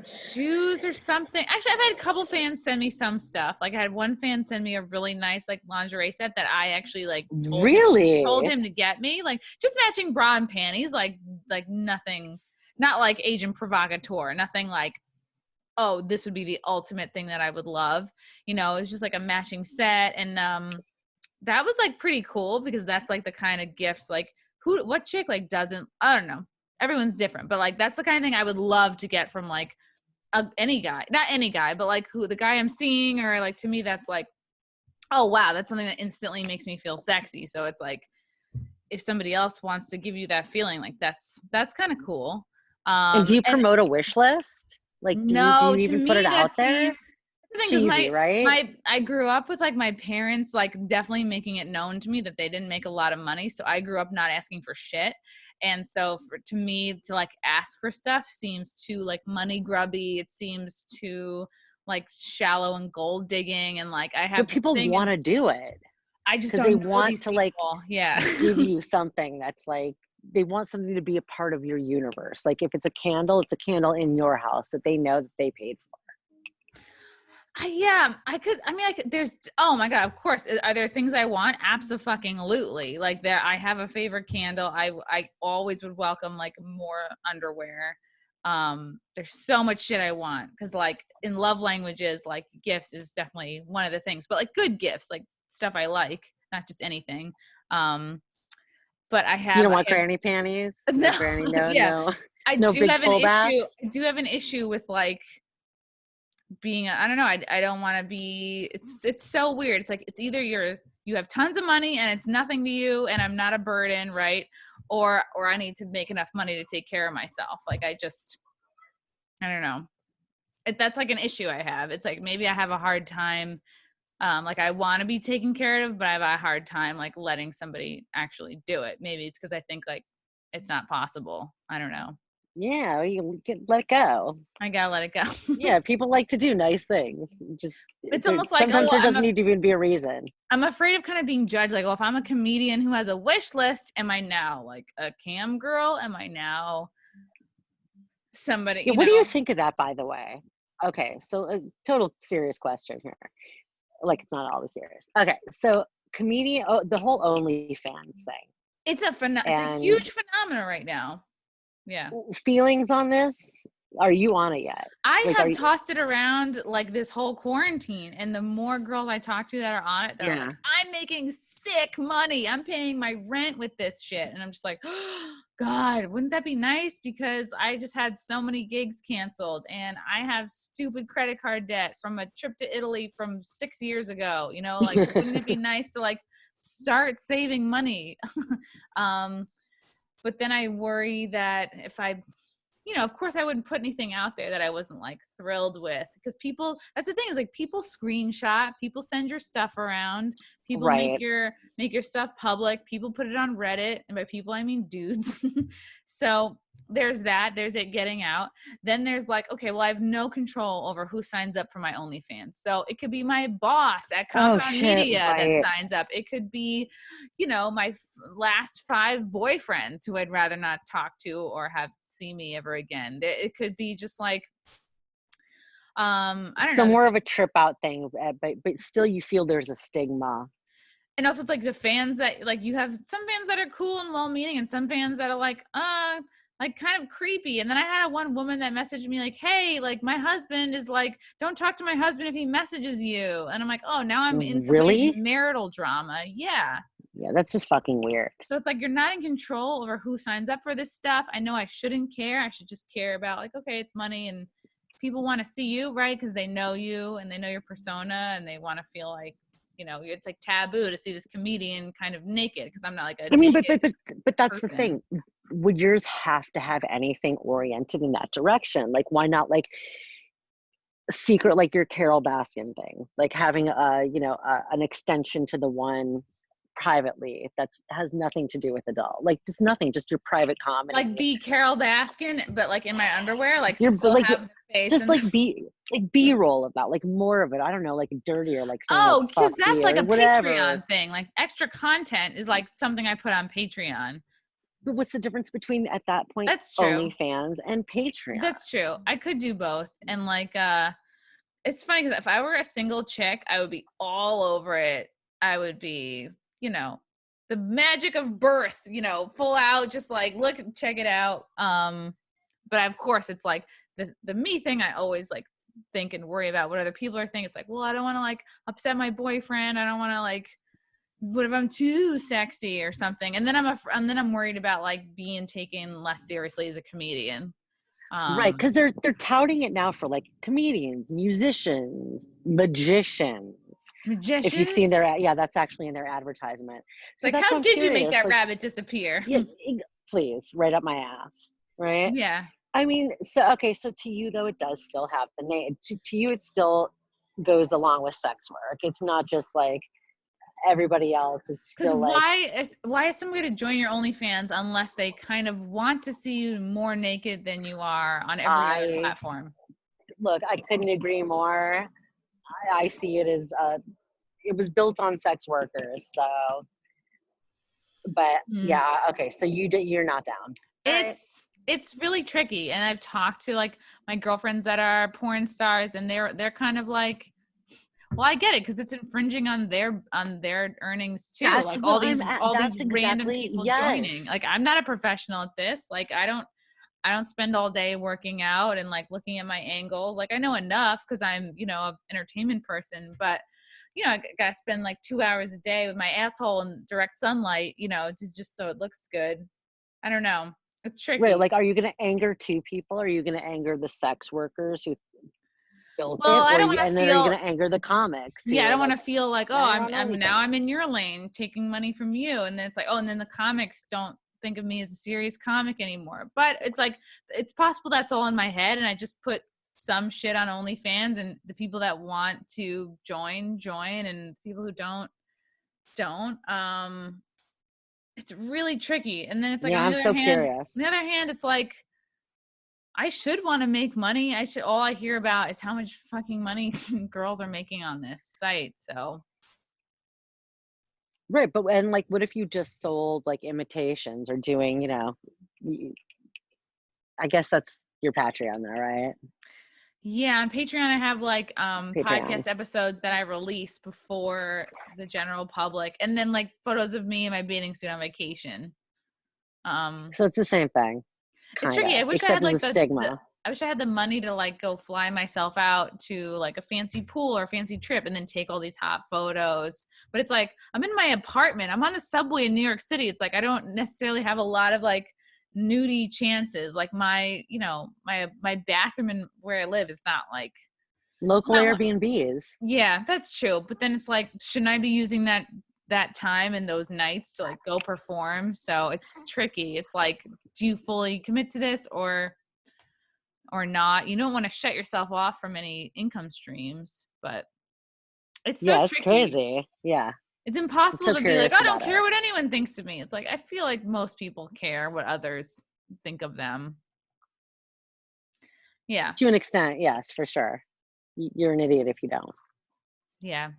shoes or something. Actually, I've had a couple fans send me some stuff. Like I had one fan send me a really nice like lingerie set that I actually like told him to get me, like just matching bra and panties, like nothing, not like agent provocateur, nothing like, oh, this would be the ultimate thing that I would love. It was just like a matching set. And that was like pretty cool because that's like the kind of gift, like what chick like doesn't, I don't know. Everyone's different, but like, that's the kind of thing I would love to get from like any guy, not any guy, but like the guy I'm seeing, or like, to me, that's like, oh, wow, that's something that instantly makes me feel sexy. So it's like, if somebody else wants to give you that feeling, like that's kind of cool. And do you promote a wish list? Like, do you even put it out there? Cheesy, right? I grew up with like my parents like definitely making it known to me that they didn't make a lot of money. So I grew up not asking for shit. And so to me to like ask for stuff seems too like money grubby. It seems too like shallow and gold digging. And like I have but people want to do it. I just don't know. They want to like give you something that's like, they want something to be a part of your universe. Like if it's a candle in your house that they know that they paid for. I could, there's, oh my God, of course. Are there things I want? Abso-fucking-lutely. Like I have a favorite candle. I always would welcome like more underwear. There's so much shit I want. Cause like in love languages, like gifts is definitely one of the things, but like good gifts, like stuff I like, not just anything. But I have. You don't want granny panties? No. Granny, no. I no do big have an issue. backs? I do have an issue with like being, I don't know. I don't want to be, it's so weird. It's like, it's either you have tons of money and it's nothing to you and I'm not a burden. Right. Or I need to make enough money to take care of myself. Like I don't know. That's like an issue I have. It's like, maybe I have a hard time. Like I want to be taken care of, but I have a hard time like letting somebody actually do it. Maybe it's because I think like it's not possible. I don't know. Yeah, let it go. I gotta let it go. Yeah, people like to do nice things. It's almost like sometimes there doesn't need to even be a reason. I'm afraid of kind of being judged. Like, if I'm a comedian who has a wish list, am I now like a cam girl? Am I now somebody? Yeah, what do you think of that, by the way? Okay, so a total serious question here. Like it's not always serious. Okay, so the whole OnlyFans thing. It's a huge phenomenon right now. Yeah. Feelings on this? Are you on it yet? I have tossed it around like this whole quarantine, and the more girls I talk to that are on it, they're like, I'm making sick money. I'm paying my rent with this shit. And I'm just like, God, wouldn't that be nice? Because I just had so many gigs canceled and I have stupid credit card debt from a trip to Italy from 6 years ago. You know, like, wouldn't it be nice to like start saving money? um, but then I worry that if I, you know, of course I wouldn't put anything out there that I wasn't like thrilled with, because people, that's the thing, is like people screenshot, people send your stuff around, people Right. make your stuff public, people put it on Reddit, and by people I mean dudes. So there's that, there's it getting out. Then there's like, okay, well, I have no control over who signs up for my OnlyFans. So it could be my boss at Oh Compound shit, Media that right. signs up. It could be, you know, my last 5 boyfriends who I'd rather not talk to or have see me ever again. It could be just like, I don't So know. more of a trip out thing, but still you feel there's a stigma. And also it's like the fans that like, you have some fans that are cool and well-meaning and some fans that are like kind of creepy. And then I had one woman that messaged me like, hey, like my husband is like, don't talk to my husband if he messages you. And I'm like, oh, now I'm in somebody's Really? marital drama. Yeah. Yeah, that's just fucking weird. So it's like, you're not in control over who signs up for this stuff. I know I shouldn't care. I should just care about like, okay, it's money and people want to see you, right? Because they know you and they know your persona and they want to feel like, you know, it's like taboo to see this comedian kind of naked, because I'm not like a I mean, naked but that's the person. thing. Would yours have to have anything oriented in that direction? Like, why not like secret, like your Carol Baskin thing, like having an extension to the one privately that's has nothing to do with the doll, like just nothing, just your private Like comedy. be Carol Baskin, but like in my underwear, like You're but still like have the face just and like B-roll of that, like more of it. I don't know, like dirtier, like saying like oh, because fuck that's me like or a whatever. Patreon thing. Like extra content is like something I put on Patreon. But what's the difference between at that point That's true. OnlyFans and Patreon? That's true. I could do both. And like it's funny because if I were a single chick, I would be all over it. I would be, you know, the magic of birth, you know, full out, just like look, check it out. But of course, it's like the me thing. I always like think and worry about what other people are thinking. It's like, well, I don't want to like upset my boyfriend. I don't want to like, what if I'm too sexy or something? And then and then I'm worried about like being taken less seriously as a comedian. Right, Um, because they're touting it now for like comedians, musicians, magicians. If you've seen magicians. their yeah, that's actually in their advertisement. It's So like, that's how why I'm did you make curious. that Like, rabbit disappear? yeah, please, right up my ass, right? Yeah. I mean, so okay, so to you though, it does still have the name. To you, it still goes along with sex work. It's not just like everybody else. It's Because still like why is somebody to join your OnlyFans unless they kind of want to see you more naked than you are on every other I platform? look. I couldn't agree more. I see it as it was built on sex workers. So, but Mm. yeah, okay. So you're not down. All right. It's really tricky, and I've talked to like my girlfriends that are porn stars, and they're kind of like, well, I get it because it's infringing on their earnings too. That's Like what I'm at. all these That's random exactly people joining. yes. Like I'm not a professional at this. Like I don't spend all day working out and like looking at my angles. Like I know enough because I'm, you know, an entertainment person, but you know, I gotta spend like 2 hours a day with my asshole in direct sunlight, you know, to just so it looks good. I don't know. It's Right. tricky. Like, are you going to anger two people? Are you going to anger the sex workers who built Well, it, I or don't want to and then are you feel, going to anger the comics who yeah, I are don't want like, to feel like, oh, now you're on I'm now OnlyFans? I'm in your lane taking money from you. And then it's like, oh, and then the comics don't think of me as a serious comic anymore. But it's like, it's possible that's all in my head. And I just put some shit on OnlyFans, and the people that want to join, and people who don't. It's really tricky. And then it's like, Yeah, I'm so on curious. the other hand, it's like, I should want to make money. All I hear about is how much fucking money girls are making on this site. So Right, but and like, what if you just sold like imitations or doing, y- I guess that's your Patreon, though, right? yeah, on Patreon I have like Patreon. podcast episodes that I release before the general public, and then like photos of me in my bathing suit on vacation. Um So it's the same thing, it's kind tricky. I of, wish I except had there's a like the stigma. I wish I had the money to like go fly myself out to like a fancy pool or a fancy trip and then take all these hot photos. But it's like I'm in my apartment. I'm on the subway in New York City. It's like I don't necessarily have a lot of like nudie chances. Like my, you know, my bathroom and where I live is not like Local not what, Airbnbs. yeah, that's true. But then it's like, shouldn't I be using that time and those nights to like go perform? So it's tricky. It's like, do you fully commit to this or not? You don't want to shut yourself off from any income streams, but it's so Yeah, it's tricky. crazy. Yeah. It's I'm impossible so to be like, curious I don't about care it. what anyone thinks of me. It's like, I feel like most people care what others think of them. Yeah. To an extent, yes, for sure. You're an idiot if you don't. Yeah.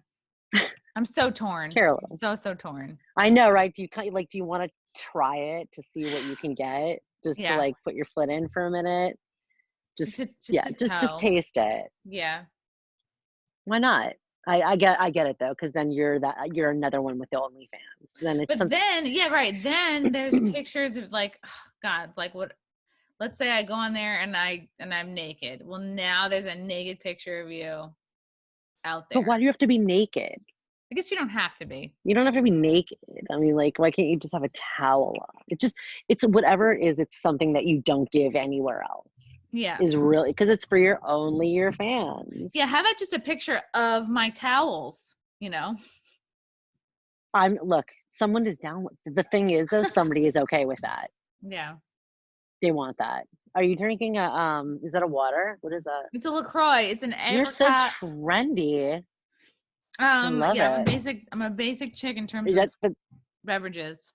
I'm so torn. I'm Carolyn. so torn. I know, right? Do you want to try it to see what you can get? Just to Yeah. like put your foot in for a minute? Just Yeah, a just toe. taste it. Yeah. Why not? I get it though, because then you're another one with the OnlyFans. Then it's But something. then, yeah, right. Then there's pictures of like, oh, God, like what, let's say I go on there and I'm naked. Well, now there's a naked picture of you out But there. why do you have to be naked? I guess you don't have to be. You don't have to be naked. I mean, like, why can't you just have a towel on? It's whatever it is, it's something that you don't give anywhere else. Yeah. Is really, because it's for your fans. Yeah. How about just a picture of my towels, you know? Look, someone is down with, the thing is though, somebody is okay with that. Yeah. They want that. Are you drinking is that a water? What is that? It's a LaCroix. It's an You're so apricot. trendy. I love Yeah, it. I'm a basic chick in terms of That, that, beverages.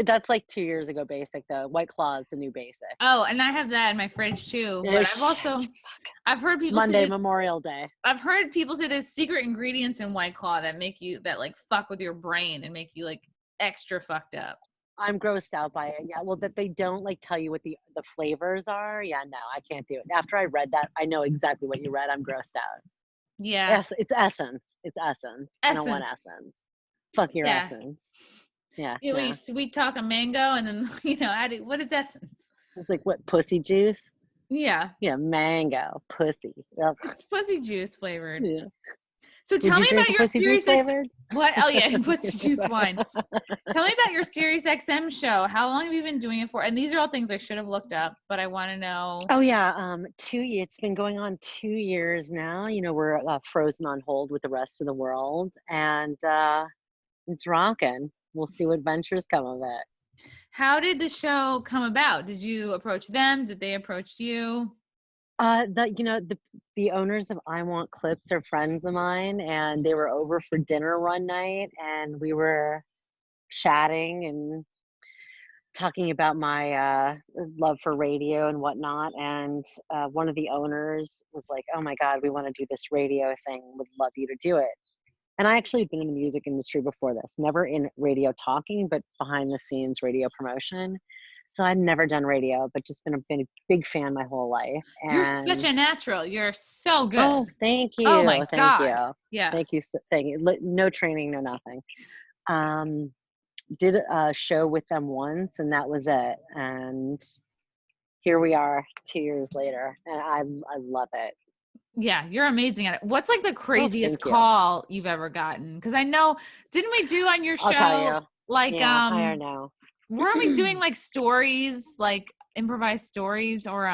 that's like 2 years ago basic though. White Claw is the new basic. Oh, and I have that in my fridge too. Oh But shit. I've heard people say Monday, that Memorial Day. I've heard people say there's secret ingredients in White Claw that like fuck with your brain and make you like extra fucked up. I'm grossed out by it. Yeah, well, that they don't like tell you what the flavors are. Yeah, no, I can't do it. After I read that, I know exactly what you read. I'm grossed out. Yeah. Yes, it's essence. It's essence. I don't want Essence. essence. Fuck your Yeah. essence. Yeah, We no. sweet talk a mango and then what is essence? It's like what, pussy juice? Yeah. Yeah, mango, pussy. Ugh. It's pussy juice flavored. Yeah. So Would tell you me drink about a your pussy juice Sirius X. flavored? What? Oh yeah, pussy juice wine. Tell me about your Sirius XM show. How long have you been doing it for? And these are all things I should have looked up, but I want to know. Oh yeah, it's been going on 2 years now. You know, we're frozen on hold with the rest of the world, and it's rocking. We'll see what ventures come of it. How did the show come about? Did you approach them? Did they approach you? The owners of I Want Clips are friends of mine, and they were over for dinner one night, and we were chatting and talking about my love for radio and whatnot. And one of the owners was like, "Oh my God, we want to do this radio thing. Would love you to do it." And I actually had been in the music industry before this, never in radio talking, but behind the scenes radio promotion. So I'd never done radio, but just been a big fan my whole life. You're such And a natural. You're so good. oh, thank Oh you, my thank God. you, Yeah. thank you, thank you. No training, no nothing. Did a show with them once, and that was it. And here we are, 2 years later, and I love it. Yeah, you're amazing at it. What's like the craziest Thank you. call you've ever gotten? Because I know, didn't we do on your show I'll tell you. like Yeah, I don't know. weren't we doing like stories, like improvised stories or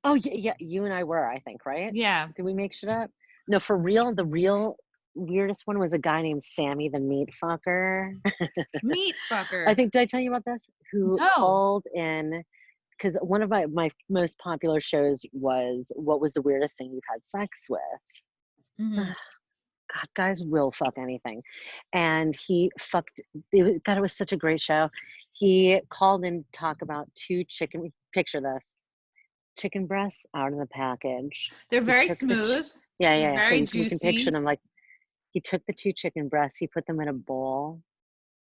Oh yeah, you and I were, I think, right? yeah. Did we make shit up? No, for real, the real weirdest one was a guy named Sammy the Meat Fucker. Meat fucker. I think, did I tell you about this? Who No. called in, because one of my most popular shows was, what was the weirdest thing you've had sex with? Mhm. God, guys will fuck anything. And he fucked, God, it was such a great show. He called in to talk about picture this, chicken breasts out of the package. They're He very took smooth. yeah. So Very we can picture juicy. them like, he took the 2 chicken breasts, he put them in a bowl,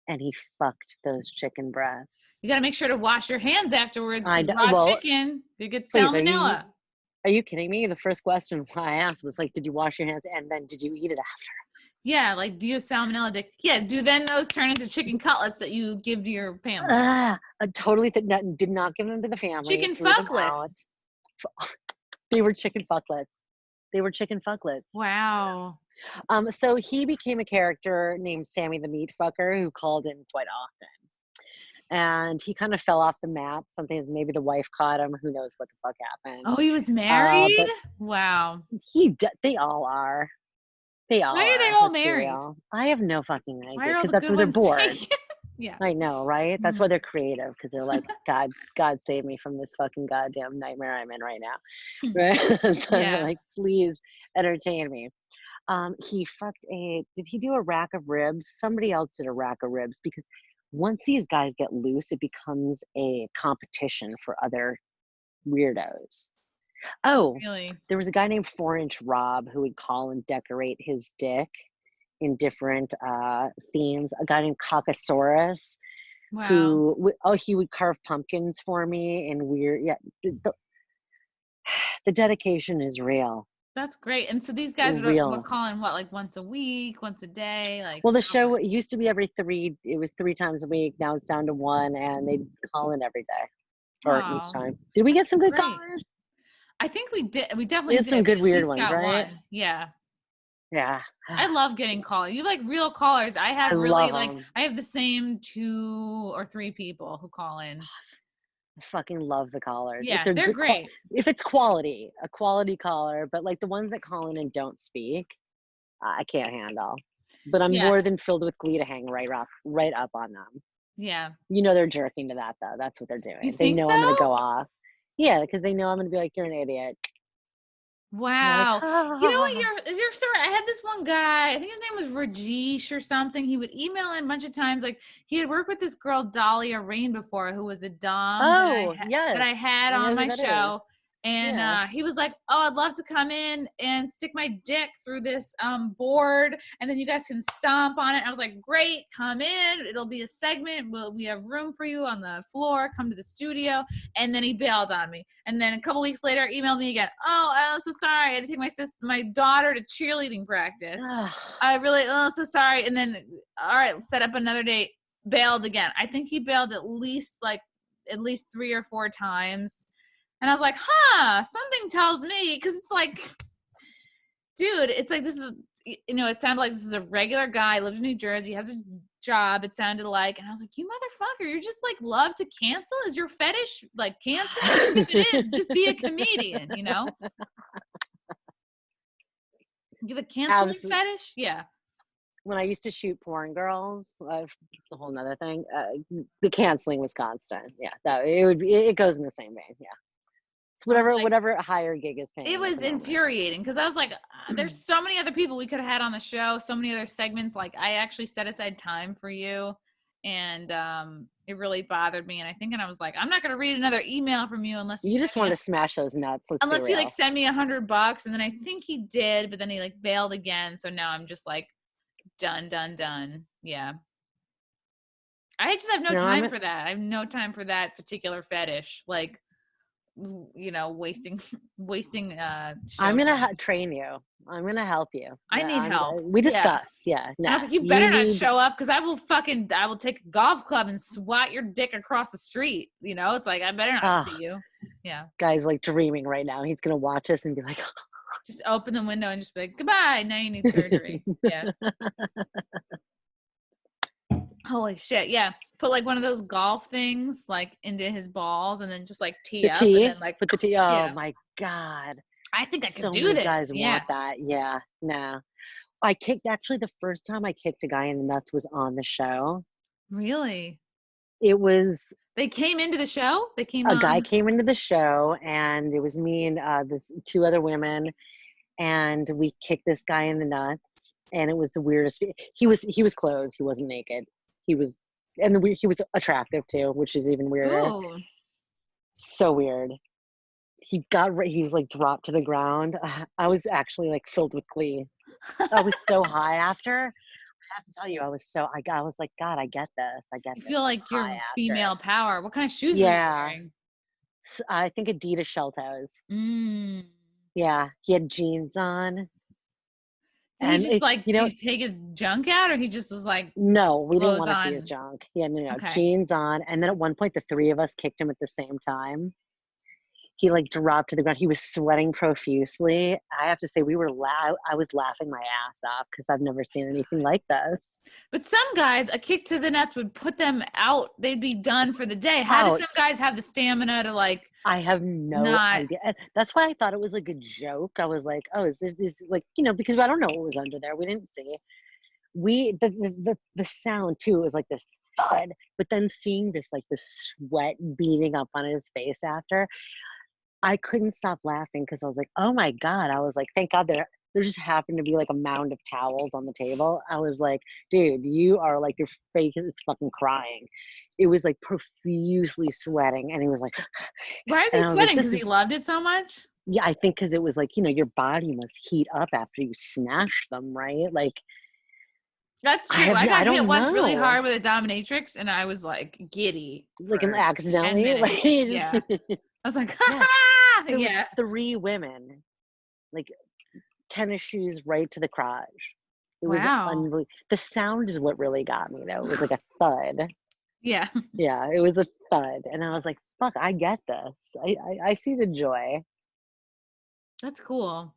and he fucked those chicken breasts. You got to make sure to wash your hands afterwards I because know. raw Well, chicken, you get please, salmonella. are you kidding me? The first question I asked was like, did you wash your hands? And then did you eat it after? Yeah, like do you have salmonella? Yeah, do then those turn into chicken cutlets that you give to your family? I totally did not give them to the family. Chicken Threw them out. fucklets. They were chicken fucklets. They were chicken fucklets. Wow. So he became a character named Sammy the Meat Fucker who called in quite often. and he kind of fell off the map. Something maybe the wife caught him. Who knows what the fuck happened? Oh, he was married? But Wow. they all are. They Why all are they are. all Let's be married? real. I have no fucking Why idea are all because the that's good where they're ones bored. taken? Yeah. I know, right? That's why Mhm. they're creative because they're like, God save me from this fucking goddamn nightmare I'm in right now. Right? So they're Yeah. like, please entertain me. He fucked did he do a rack of ribs? Somebody else did a rack of ribs because once these guys get loose, it becomes a competition for other weirdos. Oh, Really? there was a guy named 4-inch Rob who would call and decorate his dick in different themes. A guy named Caucasaurus Wow. who he would carve pumpkins for me in weird. Yeah, the dedication is real. That's great. And so these guys would Real. call in what, like once a week, once a day? Like, Well, the how show used to be it was 3 times a week. Now it's down to one, and they call in every day or each oh, time. Did we that's get some good great. callers? I think we did. We We definitely had some did. We good at weird least ones, got right? one. Yeah. Yeah. I love getting callers. You like real callers. I I have really love like, them. I have the same 2 or 3 people who call in. I fucking love the callers. If Yeah, they're they're good, great. if it's quality, a quality caller, but like the ones that call in and don't speak, I can't handle. But I'm Yeah. more than filled with glee to hang right up on them. Yeah. You know they're jerking to that though. That's what they're You doing. They think know so? I'm gonna go off. Yeah, because they know I'm gonna be like, you're an idiot. And they're like, Wow. ha, ha, You ha, know ha, what? ha. Is your story? I had this one guy, I think his name was Rajesh or something. He would email in a bunch of times. Like he had worked with this girl, Dahlia Rain, before, who was a Dom Oh, that I yes. had I on know who my that is. show. And Yeah. he was like, "Oh, I'd love to come in and stick my dick through this board, and then you guys can stomp on it." I was like, "Great, come in. It'll be a segment. We have room for you on the floor. Come to the studio." And then he bailed on me. And then a couple weeks later, emailed me again. "Oh, I'm so sorry. I had to take my daughter to cheerleading practice. Ugh. I really, oh, so sorry." And then, all right, set up another date. Bailed again. I think he bailed at least 3 or 4 times. And I was like, something tells me, because it's like, dude, it's like, this is, it sounded like this is a regular guy, lives in New Jersey, has a job, it sounded like. And I was like, you motherfucker, you're just like, love to cancel? Is your fetish like canceling? If it is, just be a comedian, you know? You have a canceling Absolutely. fetish? Yeah. When I used to shoot porn girls, it's a whole nother thing. The canceling was constant. Yeah, it goes in the same vein. Yeah, it's I was like, whatever a higher gig is it paying at was the moment. infuriating because I was like, there's so many other people we could have had on the show, so many other segments. Like, I actually set aside time for you, and it really bothered me. And I was like, I'm not gonna read another email from you unless you You send just me want to smash those nuts. Let's be you real. send me $100. And then I think he did, but then he like bailed again. So now I'm just like, done. Yeah. I just have no No, time for that. I have no time for that particular fetish. Like, wasting I'm gonna showtime. train you. I'm gonna help you. I need help. We Yeah. discuss. Yeah, And I nah. was like, you You better not need show up, because I will take a golf club and swat your dick across the street. It's like, I better not see you. Yeah. guys like dreaming right now. He's gonna watch us and be like, Just open the window and just be like, goodbye. Now you need surgery. Yeah. Holy shit. Yeah. Put like one of those golf things like into his balls and then just like tee the up and tea. then like, Put the tea. Oh yeah. my god. I think I could So do many this. guys Yeah. want that. Yeah, nah. The first time I kicked a guy in the nuts was on the show. Really? It was They came into the show? They came a guy on? came into the show, and it was me and this 2 other women, and we kicked this guy in the nuts, and it was the weirdest. He was clothed. He wasn't naked. He was, he was attractive too, which is even weirder. Ooh. So weird. He was like dropped to the ground. I was actually like filled with glee. I was so high after. I have to tell you, I was like, God, I get this. I get You this. feel I'm like high you're after. female power. What kind of shoes were you Yeah. wearing? I think Adidas shell toes. Mm. Yeah. He had jeans on. Did he And just like, do know, you take his junk out, or he just was like, no, we didn't clothes want to see his on? junk. Yeah, no, Okay. jeans on. And then at one point, the 3 of us kicked him at the same time. He like dropped to the ground. He was sweating profusely. I have to say, I was laughing my ass off because I've never seen anything like this. But some guys, a kick to the nuts would put them out. They'd be done for the day. How do some guys have the stamina to like? I have no idea. And that's why I thought it was like a joke. I was like, oh, is this like, because I don't know what was under there. We didn't see. The sound too was like this thud, but then seeing this like the sweat beating up on his face after, I couldn't stop laughing because I was like, oh my God. I was like, thank God there just happened to be like a mound of towels on the table. I was like, dude, you are like, your face is fucking crying. It was like profusely sweating. And he was like, why is he sweating? Because he loved it so much? Yeah, I think because it was like, your body must heat up after you smash them, right? Like, that's true. I got hit once really hard with a dominatrix and I was like giddy. Like accidentally? Like, yeah. I was like, ha ha! Yeah. 3 women, like tennis shoes right to the crotch. It was unbelievable. The sound is what really got me though. It was like a thud. Yeah. Yeah, it was a thud. And I was like, fuck, I get this. I see the joy. That's cool.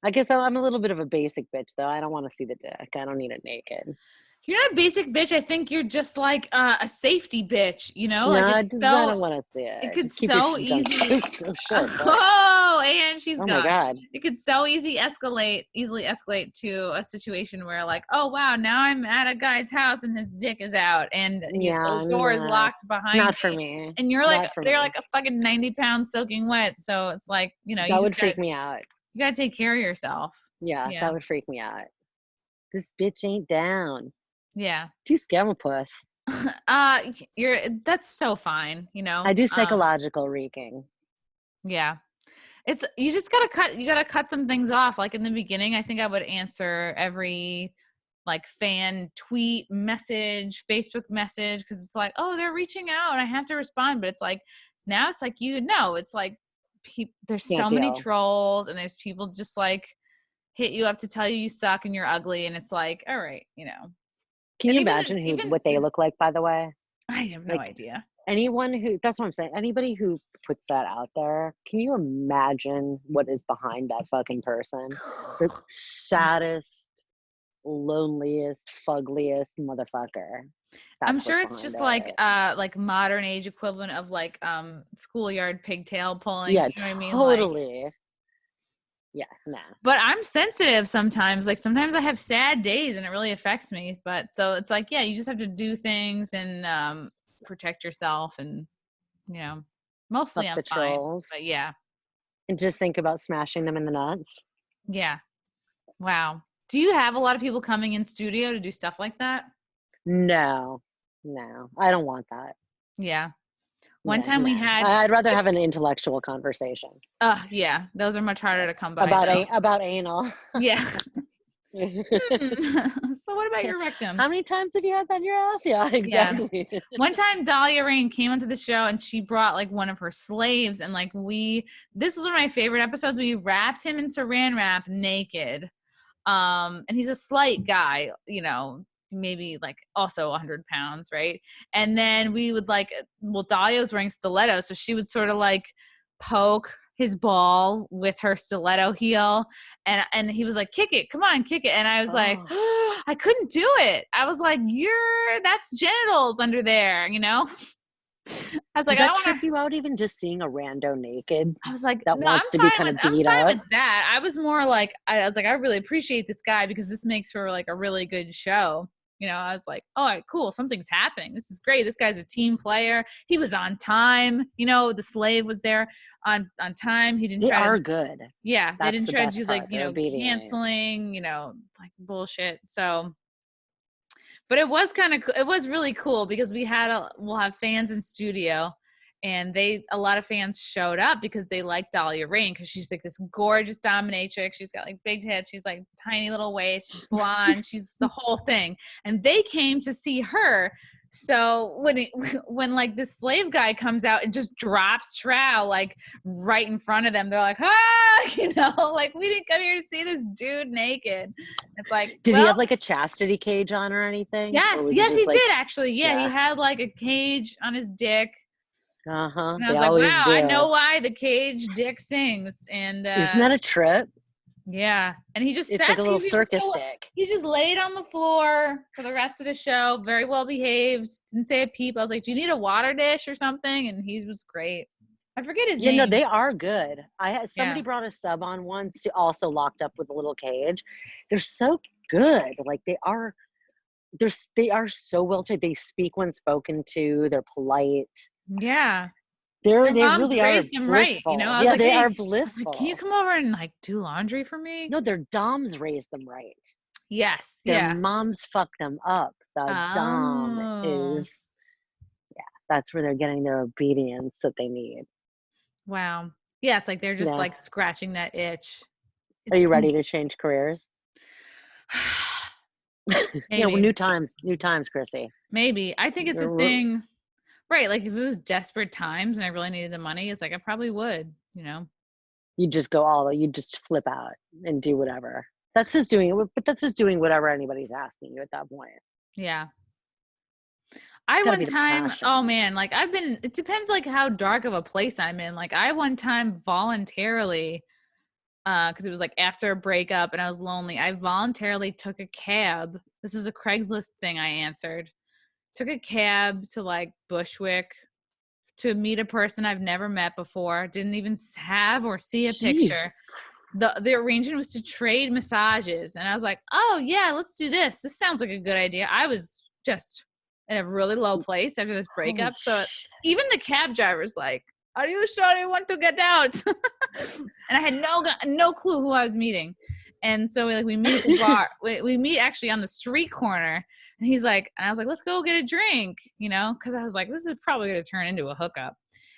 I guess I'm a little bit of a basic bitch though. I don't want to see the dick. I don't need it naked. You're not a basic bitch. I think you're just like a safety bitch, No, like I don't want to see it. It could so easily. So short, oh, and she's gone. Oh my God. It could so easily escalate to a situation where like, oh wow, now I'm at a guy's house and his dick is out and the door is locked behind. Not for me. And you're like, they're like a fucking 90 pounds soaking wet. So it's like, that would freak me out. You gotta take care of yourself. Yeah, that would freak me out. This bitch ain't down. Yeah. Too scamapuss. That's so fine, I do psychological reeking. Yeah. You just gotta cut some things off. Like in the beginning, I think I would answer every like fan tweet, message, Facebook message, because it's like, oh, they're reaching out and I have to respond. But it's like now it's like it's like there's so many trolls and there's people just like hit you up to tell you suck and you're ugly and it's like, all right, Can you imagine what they look like, by the way? I have no idea. That's what I'm saying. Anybody who puts that out there, can you imagine what is behind that fucking person? The saddest, loneliest, fuggliest motherfucker. I'm sure it's just like modern age equivalent of like schoolyard pigtail pulling. Yeah, you know what I mean? Totally. Like, yeah, nah. But I'm sensitive sometimes. Like sometimes I have sad days and it really affects me. But so it's like, yeah, you just have to do things and protect yourself and mostly I'm fine. Trolls. But yeah. And just think about smashing them in the nuts. Yeah. Wow. Do you have a lot of people coming in studio to do stuff like that? No, I don't want that. Yeah. One time we had. I'd rather have an intellectual conversation. Yeah, those are much harder to come by. About anal. Yeah. So what about your rectum? How many times have you had that in your ass? Yeah, exactly. Yeah. One time Dahlia Rain came onto the show and she brought like one of her slaves and like this was one of my favorite episodes. We wrapped him in saran wrap naked. And he's a slight guy, maybe like also 100 pounds, right? And then we would Dahlia was wearing stilettos, so she would sort of like poke his balls with her stiletto heel, and he was like, kick it, come on, kick it. And I was like, I couldn't do it. I was like, that's genitals under there, I was like, I don't trip you out even just seeing a rando naked? I was like, that wants to be kind of beat up. I'm fine with that. I was more like, I was like, I really appreciate this guy because this makes for like a really good show. I was like, all right, cool. Something's happening. This is great. This guy's a team player. He was on time. The slave was there on time. He didn't they try are to, good. Yeah. That's they didn't try to do like, canceling, like bullshit. So, but it was really cool because we'll have fans in studio and a lot of fans showed up because they like Dahlia Rain because she's like this gorgeous dominatrix. She's got like big tits. She's like tiny little waist. She's blonde. She's the whole thing. And they came to see her. So when like this slave guy comes out and just drops trow like right in front of them, they're like, like we didn't come here to see this dude naked. It's like, did he have like a chastity cage on or anything? Yes, he did actually. Yeah, he had like a cage on his dick. Uh-huh. And I They was like, always wow, I know do. why the cage dick sings. And Isn't that a trip? yeah. And he just It's like sat, a little circus stick. he just laid on the floor for the rest of the show, very well behaved, didn't say a peep. I was like, do you need a water dish or something? And he was great. I forget his Yeah, no, name. they are good. I had somebody Yeah. brought a sub on once, also locked up with a little cage. They're so good. Like they are so well trained. They speak when spoken to. They're polite. Yeah. They Their moms really are raised him right. You know, blissful. I was Yeah, like, they hey, are I was like, can you blissful. come over and like do laundry for me? No, their doms raised them right. Yes. Their Yeah. moms fucked them up. The dom Oh, is, yeah, that's where they're getting their obedience that they need. wow. Yeah. It's like they're just Yeah. like scratching that itch. Are It's you ready to change careers? Yeah, well, maybe, new times, Chrissy. maybe. I think it's a We're- thing. Right. Like if it was desperate times and I really needed the money, it's like I probably would, you know? You just go all, you just flip out and do whatever. That's just doing it, but that's just doing whatever anybody's asking you at that point. Yeah. It's I got to one be the time, oh passion. man, like it depends like how dark of a place I'm in. Like I one time voluntarily, because it was like after a breakup and I was lonely, I voluntarily took a cab. This was a Craigslist thing I answered. Took a cab to like Bushwick to meet a person I've never met before, didn't even have or see a picture. Jesus The arrangement was to trade massages, and I was like, "Oh yeah, let's do this. This sounds like a good idea." I was just in a really low Christ. place after this Holy breakup, so shit. even the cab driver's like, "Are you sure you want to get out?" And I had no clue who I was meeting, and so we meet at the bar. We meet actually on the street corner, and he's like, and I was like, "Let's go get a drink," you know, because I was like, "This is probably going to turn into a hookup."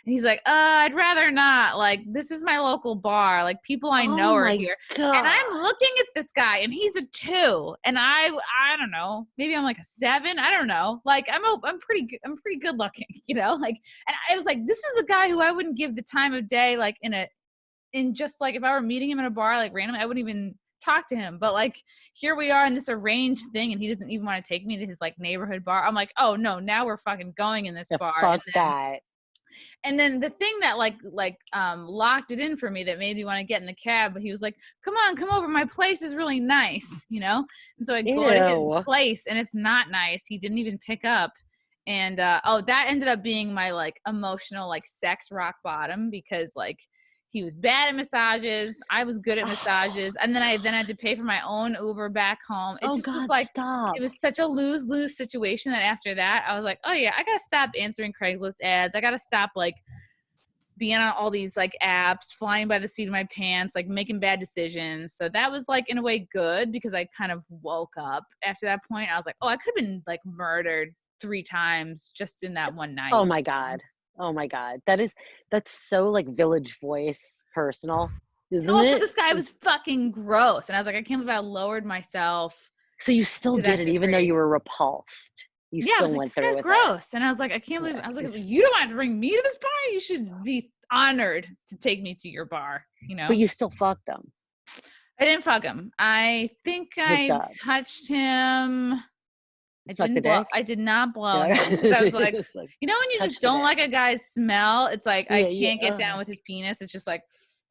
And he's like, I'd rather not. Like, this is my local bar. Like, people I Oh know are my here. And I'm God. looking at this guy, and he's a 2, and I don't know, maybe I'm like a 7. I don't know. Like, I'm pretty good looking, you know. Like, and I was like, this is a guy who I wouldn't give the time of day. Like, in just like if I were meeting him in a bar, like randomly, I wouldn't even talk to him. But like, here we are in this arranged thing, and he doesn't even want to take me to his like neighborhood bar. I'm like, oh no, now we're fucking going in this Yeah, bar, fuck that. and then the thing that locked it in for me that made me want to get in the cab, but he was like, come on, come over, my place is really nice, you know. And so I go to his Ew. place and it's not nice. He didn't even pick up. And that ended up being my like emotional like sex rock bottom, because like he was bad at massages, I was good at massages, and then I had to pay for my own Uber back home. It Oh just was God, like, stop. it was such a lose-lose situation that after that I was like, oh yeah, I gotta stop answering Craigslist ads. I gotta stop like being on all these like apps, flying by the seat of my pants, like making bad decisions. So that was like in a way good, because I kind of woke up after that point. I was like, oh, I could have been like murdered 3 times just in that one Oh night. my God. Oh my God. That's so like Village Voice personal, And isn't also it? this guy was fucking gross. And I was like, I can't believe I lowered myself So you still to did that it even though degree. you were repulsed. You Yeah, I was still like, went this through guy's with it. gross. And I was like, I can't believe, Yeah. I was like, you don't have to bring me to this bar. You should be honored to take me to your bar, you But know? you still fucked them. I didn't fuck him. I think Hooked I up. touched him. Suck the dick. I did not blow Yeah. him, because I was like, It's like, you know, when you touch just the don't dick. like a guy's smell, it's like I Yeah, yeah. can't get down with his penis. It's just like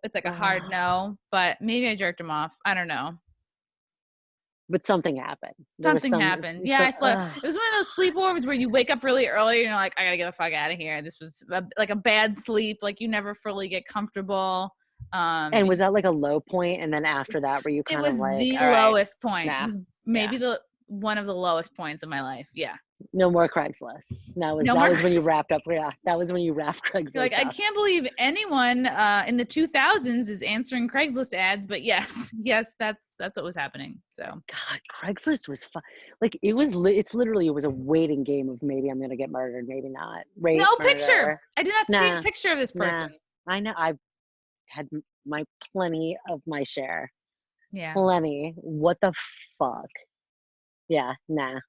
it's like a hard Ugh. no. But maybe I jerked him off. I don't know. But something happened. There was Something happened. Yeah, I slept. ugh. It was one of those sleepovers where you wake up really early and you're like, I gotta get the fuck out of here. This was like a bad sleep. Like you never fully get comfortable. And was that like a low point? And then after that, were you It kind of was like, the all right, lowest point. It nah, was yeah, maybe the one of the lowest points of my life. Yeah. no more Craigslist. No That more. was when you wrapped up. Yeah, that was when you wrapped You're like, Craigslist I up. can't believe anyone in the 2000s is answering Craigslist ads, but yes, yes, that's what was happening. So God, Craigslist was fun. Like it was. It's literally it was a waiting game of maybe I'm gonna get murdered, maybe not. Rape, no picture. murder. I did not see a Nah, picture of this nah. person. I know. I've had my plenty of my share. Yeah. Plenty. What the fuck? Yeah, nah.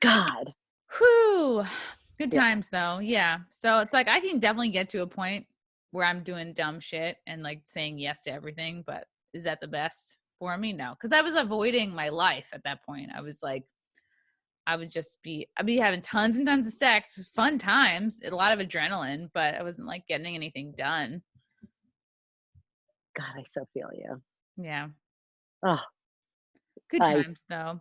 God. Whew. Good Yeah. times though. Yeah. So it's like I can definitely get to a point where I'm doing dumb shit and like saying yes to everything, but is that the best for me? No. Because I was avoiding my life at that point. I was like I'd be having tons and tons of sex, fun times, a lot of adrenaline, but I wasn't like getting anything done. God, I so feel you. Yeah. Oh, Good times though.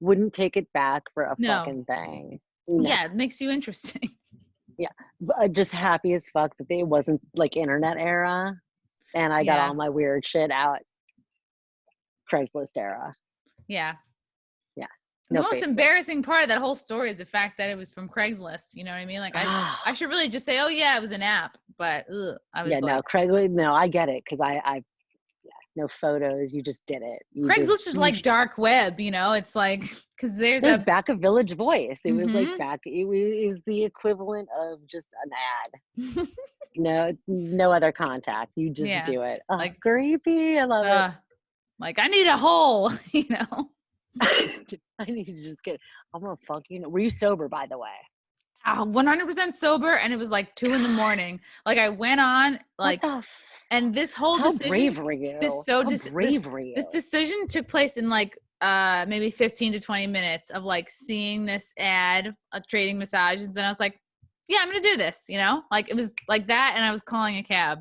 Wouldn't take it back for a No. fucking thing. No. Yeah, it makes you interesting. Yeah. Just happy as fuck that it wasn't like internet era and I got all my weird shit out Craigslist era. Yeah. Yeah. The No most Facebook. embarrassing part of that whole story is the fact that it was from Craigslist. You know what I mean? Like I should really just say, oh yeah, it was an app. But I was like, Craigslist. No, I get it because I no photos. You just did it. Craigslist is like dark web. You know, it's like because there's back a Village Voice. It was like back. It was the equivalent of just an ad. No other contact. You just do it. Oh, like creepy. I love it. Like I need a hole. You know. I need to just I'm gonna fuck you. Were you sober, by the way? 100% sober, and it was like 2 a.m. Like I went on like, and this whole decision. Brave were you? This decision took place in like maybe 15 to 20 minutes of like seeing this ad of trading massages, and I was like, yeah, I'm gonna do this. You know, like it was like that, and I was calling a cab.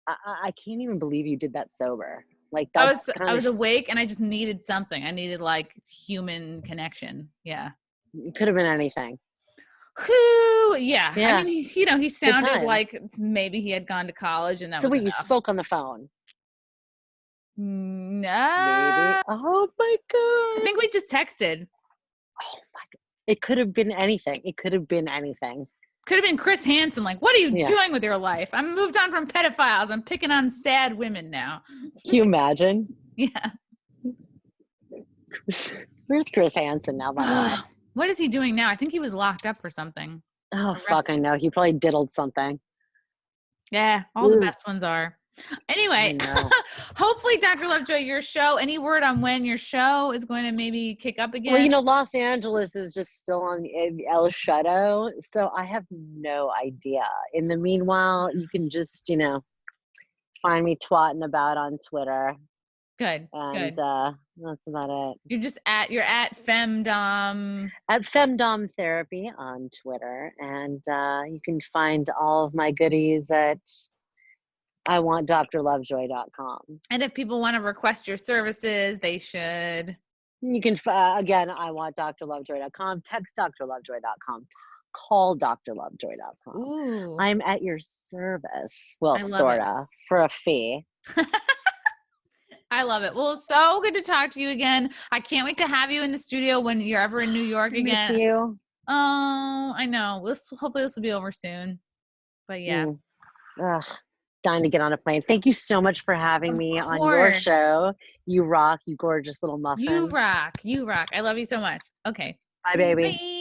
I can't even believe you did that sober. Like I was awake and I just needed something. I needed like human connection. Yeah. It could have been anything. Yeah. I mean, he sounded like maybe he had gone to college and that was enough. You spoke on the phone? No. Maybe. Oh my God. I think we just texted. Oh my God. It could have been anything. Could have been Chris Hansen. Like, what are you doing with your life? I'm moved on from pedophiles. I'm picking on sad women now. Can you imagine? Yeah. Where's Chris Hansen now, by the way? What is he doing now? I think he was locked up for something. Oh, fuck, I know. He probably diddled something. Yeah, all the best ones are. Anyway, hopefully, Dr. Lovejoy, your show, any word on when your show is going to maybe kick up again? Well, Los Angeles is just still on El Shadow, so I have no idea. In the meanwhile, you can just, find me twatting about on Twitter. Good. And that's about it. You're at Femme Dom. At Femme Dom Therapy on Twitter. And you can find all of my goodies at iwantdrlovejoy.com. And if people want to request your services, they should. You can, again, iwantdrlovejoy.com, text drlovejoy.com, call drlovejoy.com. Ooh. I'm at your service. Well, sort of, for a fee. I love it. Well, so good to talk to you again. I can't wait to have you in the studio when you're ever in New York again. Miss you. Oh, I know. Hopefully this will be over soon. But yeah. Dying to get on a plane. Thank you so much for having me on your show. You rock, you gorgeous little muffin. You rock. I love you so much. Okay. Bye, baby. Bye.